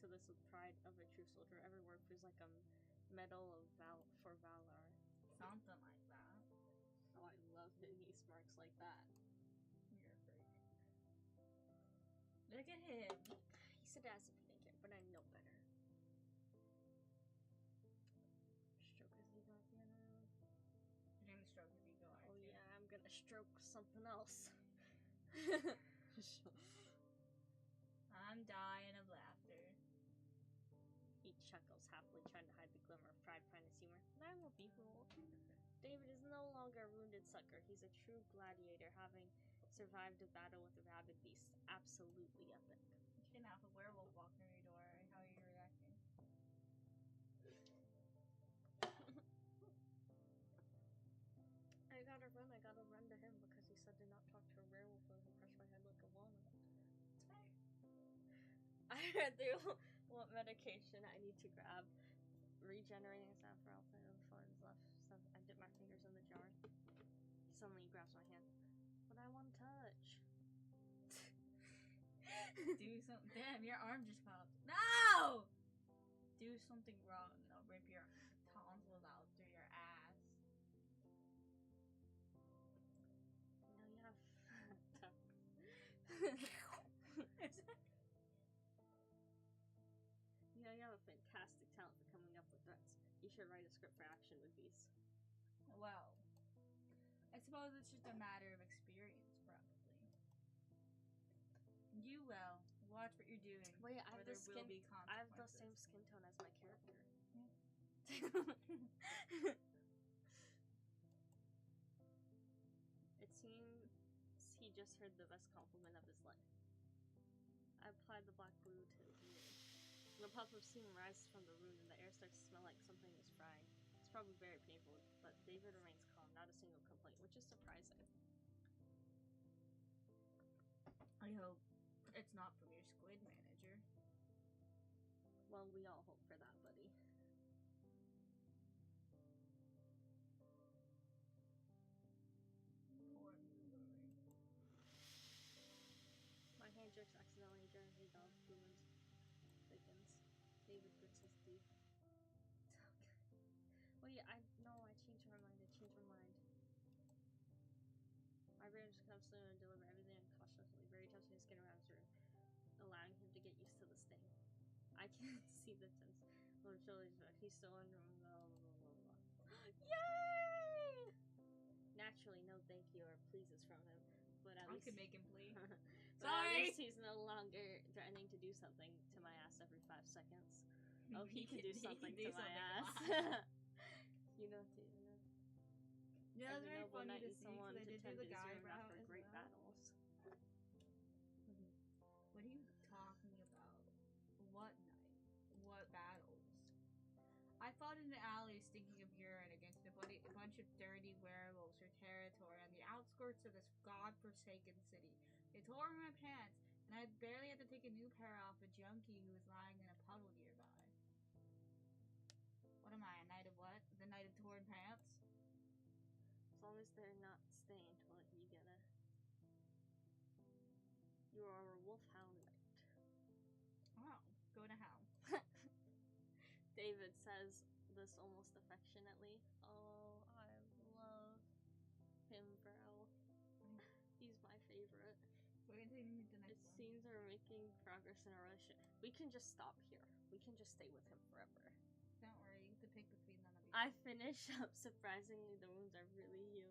to this with pride of a true soldier. Every word feels like a medal of for valor. Something like that. Oh, I love that he smirks like that. You're a freak. Look at him. He said it as if he didn't care, but I know better. Stroke his ego at the end of the road. You're gonna stroke his ego, aren't you? Yeah, I'm gonna stroke something else. I'm dying of laughter. He chuckles happily, trying to hide the glimmer of pride behind his humor. But I won't be fooled. David is no longer a wounded sucker. He's a true gladiator, having survived a battle with a rabid beast. Absolutely epic. Okay, now if a werewolf walked through your door, how are you reacting? I gotta run to him because he said to not talk to a werewolf and he crushed my head like a walnut. It's fair. I read through what medication I need to grab. Regenerating sound for alpha and funds left. So I dip my fingers in the jar. Suddenly he grabs my hand. But I want to touch. Do something. Damn, your arm just popped. No! Do something wrong and I'll rip your tonsils out through your ass. Now you have. Yeah, you have a fantastic talent for coming up with threats. You should write a script for action with these. Well, I suppose it's just a matter of experience, probably. You will. Watch what you're doing. Wait, I have the same skin tone as my character. Yeah. It seems he just heard the best compliment of his life. I applied the black glue to his wound. The puff of steam rises from the wound and the air starts to smell like something is frying. It's probably very painful, but David remains calm, not a single complaint, which is surprising. I hope it's not from your squid manager. Well, we all hope for that, buddy. Poor boy. My hand jerks accidentally, gently dog wounds. Thickens. David grits his teeth. Okay. Wait, I changed my mind. My brain just comes through and deliver everything cautiously, very touching his skin around his room, allowing him to get used to the sting. I can see the tense little shoulders, but he's still under him. Blah, blah, blah, blah. Yay! naturally no thank you or pleases from him, but at I least could make him please. but at least he's no longer threatening to do something to my ass every 5 seconds. Oh, he can do something to my ass. You know, too. Yeah, it's Every very noble funny knight to needs see someone because I to did do tend the his guy own route for as great well. battles. What are you talking about? What night? What battles? I fought in the alley stinking of urine against a bunch of dirty werewolves for territory on the outskirts of this godforsaken city. They tore my pants, and I barely had to take a new pair off a junkie who was lying in a puddle nearby. What am I, a knight of what? The knight of torn pants? As long as they're not stained, well, you get it. You are a wolfhound knight. Oh, go to hell. David says this almost affectionately. Oh, I love him, bro. He's my favorite. Wait until you meet the next It one. seems we're making progress in our relationship. We can just stop here. We can just stay with him forever. Don't worry, you have to pick between them. I finish up. Surprisingly, the wounds are really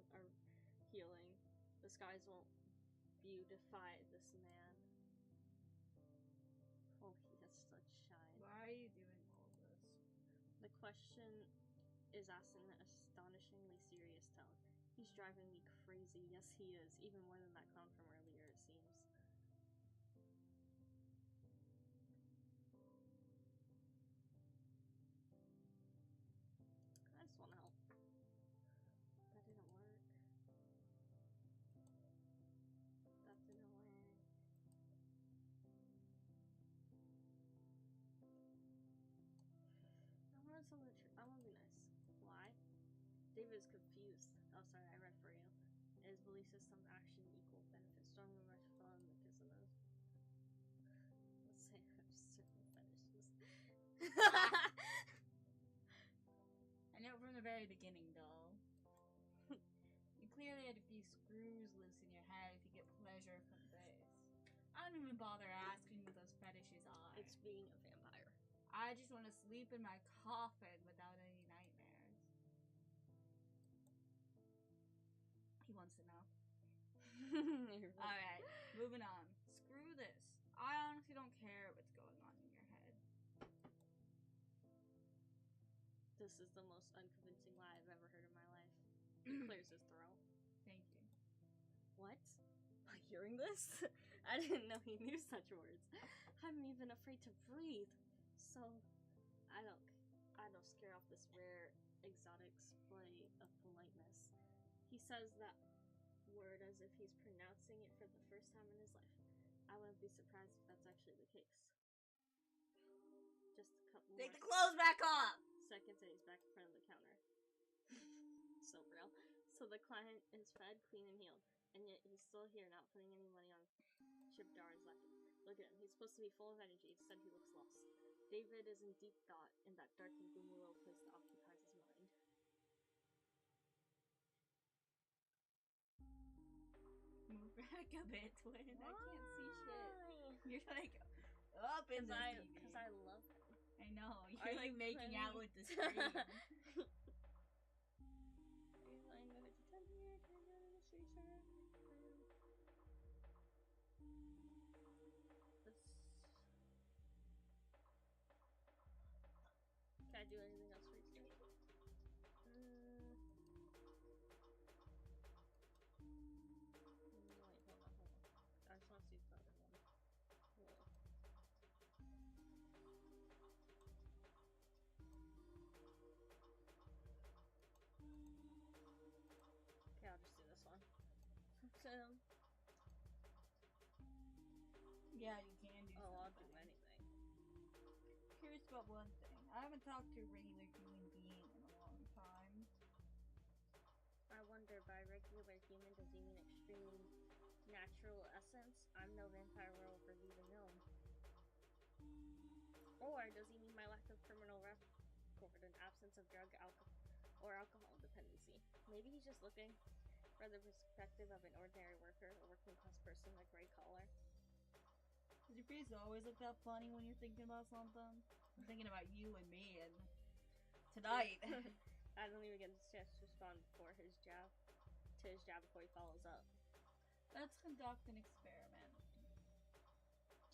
healing. The skies won't beautify this man. Oh, he has such shine. Why are you doing all this? The question is asked in an astonishingly serious tone. He's driving me crazy. Yes, he is. Even more than that clown from earlier, it seems. I just want to help. That didn't work. That didn't work. I want to be nice. Why? David is confused. Oh, sorry, I read for you. His belief system action equal benefit. Strongly much fun because of those. Let's say I have certain fetishes. I know from the very beginning, doll. You clearly had a few screws loose in your head if you get pleasure from this. I don't even bother asking what those fetishes are. It's being a vampire. I just want to sleep in my coffin without any nightmares. He wants to know. Alright, moving on. Screw this. I honestly don't care what's going on in your head. This is the most unconvincing lie I've ever heard in my life. He clears his throat. Thank you. What? Am I hearing this? I didn't know he knew such words. I'm even afraid to breathe. So, I don't scare off this rare, exotic display of politeness. He says that word as if he's pronouncing it for the first time in his life. I wouldn't be surprised if that's actually the case. Just a couple more. Take the clothes back off! Seconds and he's back in front of the counter. So real. So the client is fed, clean, and healed. And yet he's still here, not putting any money on Chip Dar's left. Look at him. He's supposed to be full of energy. Instead, he looks lost. David is in deep thought in that dark and gloomy little place that occupies his mind. Move back a bit, twin. I can't see shit. You're like up in the TV. Because I love him. I know. You're like making out with the screen. Can I do anything else for you today? Wait, hold on. I just want to see the other one. Whoa. Okay, I'll just do this one. Yeah, you can do Oh, I'll something. do anything. Curious about one thing. I haven't talked to a regular human being in a long time. I wonder, by regular human, does he mean extreme natural essence? I'm no vampire werewolf or even gnome. Or does he mean my lack of criminal record and absence of drug or alcohol dependency? Maybe he's just looking from the perspective of an ordinary worker, a working class person with a gray collar. Does your face always look that funny when you're thinking about something? I'm thinking about you and me and tonight. I don't even get the chance to respond before his jab to his job before he follows up. Let's conduct an experiment.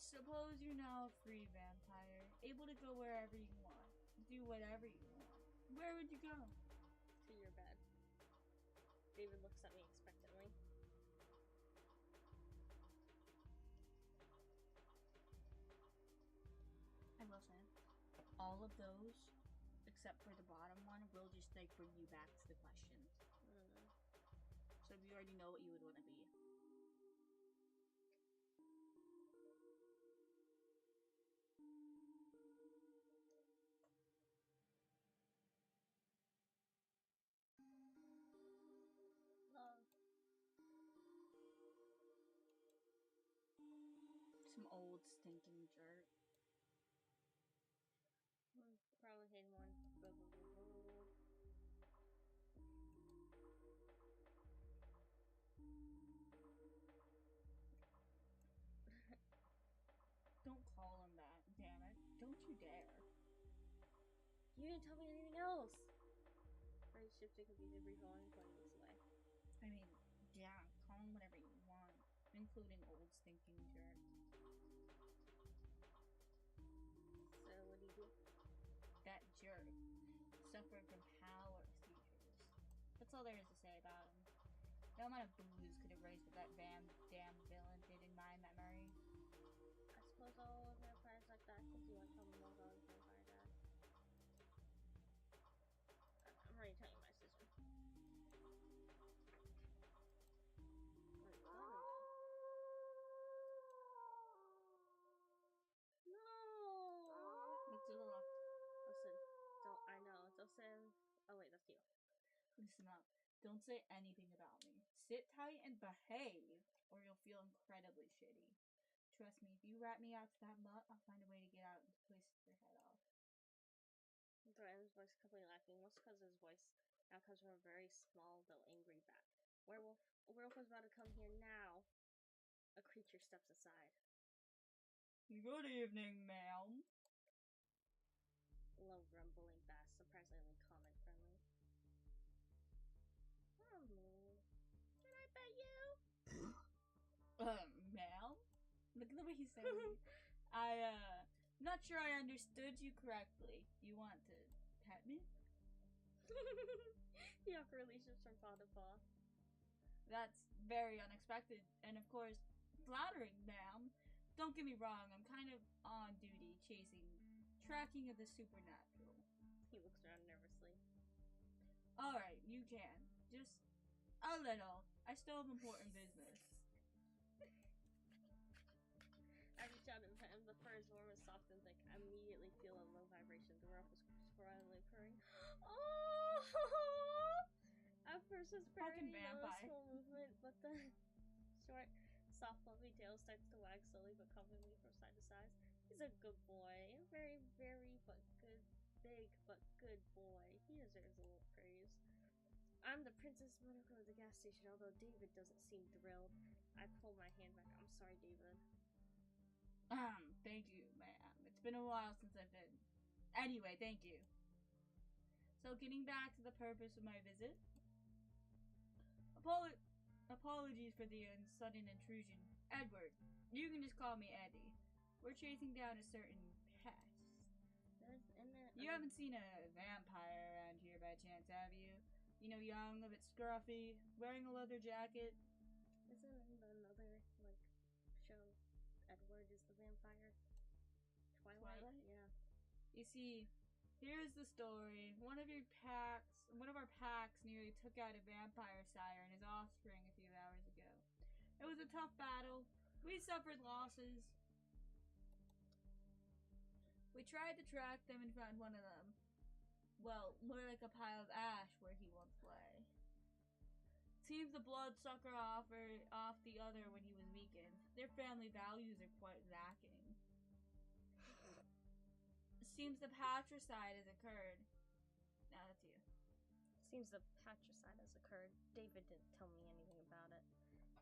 Suppose you're now a free vampire, able to go wherever you want, do whatever you want. Where would you go? To your bed. David looks at me expectantly. And listen, all of those, except for the bottom one, will just like bring you back to the questions. So you already know what you would want to be. Love. Some old stinking jerk. Probably hate one. Don't call him that, damn it. Don't you dare. You didn't tell me anything else! Right, shifting confused recalling pointing this way. I mean, yeah, call him whatever you want, including old stinking jerk. So, what do you do? That jerk suffered from power seizures. That's all there is to say about him. No amount of booze could erase what that damn villain did in my memory. I suppose all vampires like that because you want to tell me more about the vampire dad. I'm ready to tell you my sister. No! Look to the left. Listen, oh wait, that's you. Listen up. Don't say anything about me. Sit tight and behave, or you'll feel incredibly shitty. Trust me, if you rat me out to that mutt, I'll find a way to get out and twist your head off. Threaten's voice completely lacking, most because his voice now comes from a very small, though angry back. Werewolf. A werewolf is about to come here now. A creature steps aside. Good evening, ma'am. Low rumbling bass, surprisingly calm and friendly. Can I pet you? Ma'am? Look at the way he said it. Not sure I understood you correctly. You want to pet me? He awkwardly shifts from paw to paw. That's very unexpected, and of course, flattering, ma'am. Don't get me wrong, I'm kind of on duty, tracking of the supernatural. He looks around nervously. Alright, you can. Just a little. I still have important business. I reach out and pet him. The fur is warm and soft and thick. I immediately feel a low vibration. The werewolf is sporadically purring. Oh! At first, it's very noticeable movement, but the short, soft, fluffy tail starts to wag slowly but confidently from side to side. He's a good boy. A very, very big but good boy. He deserves a little praise. I'm the Princess Monaco of the gas station, although David doesn't seem thrilled. I pull my hand back. I'm sorry, David. Thank you, ma'am. It's been a while since I've been. Anyway, thank you. So, getting back to the purpose of my visit. Apologies for the sudden intrusion. Edward, you can just call me Eddie. We're chasing down a certain pest. You haven't seen a vampire around here by chance, have you? You know, young, a bit scruffy, wearing a leather jacket. Isn't in another, show Edward is the vampire? Twilight? Yeah. You see, here's the story. One of our packs nearly took out a vampire sire and his offspring a few hours ago. It was a tough battle. We suffered losses. We tried to track them and found one of them. Well, more like a pile of ash where he once lay. Seems the bloodsucker offered off the other when he was weakened. Their family values are quite lacking. Seems the patricide has occurred. Now that's you. Seems the patricide has occurred. David didn't tell me anything about it.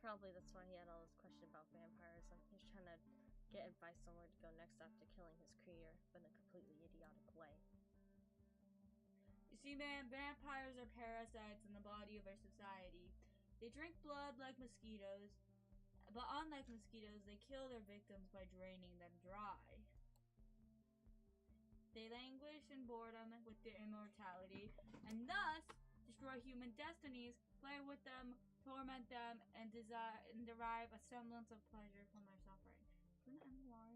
Probably that's why he had all this question about vampires. He's trying to get advice on where to go next after killing his creator, but in a completely idiotic way. You see, man, vampires are parasites in the body of our society. They drink blood like mosquitoes, but unlike mosquitoes, they kill their victims by draining them dry. They languish in boredom with their immortality, and thus destroy human destinies, play with them, torment them, and derive a semblance of pleasure from their suffering. Do you want to end the line?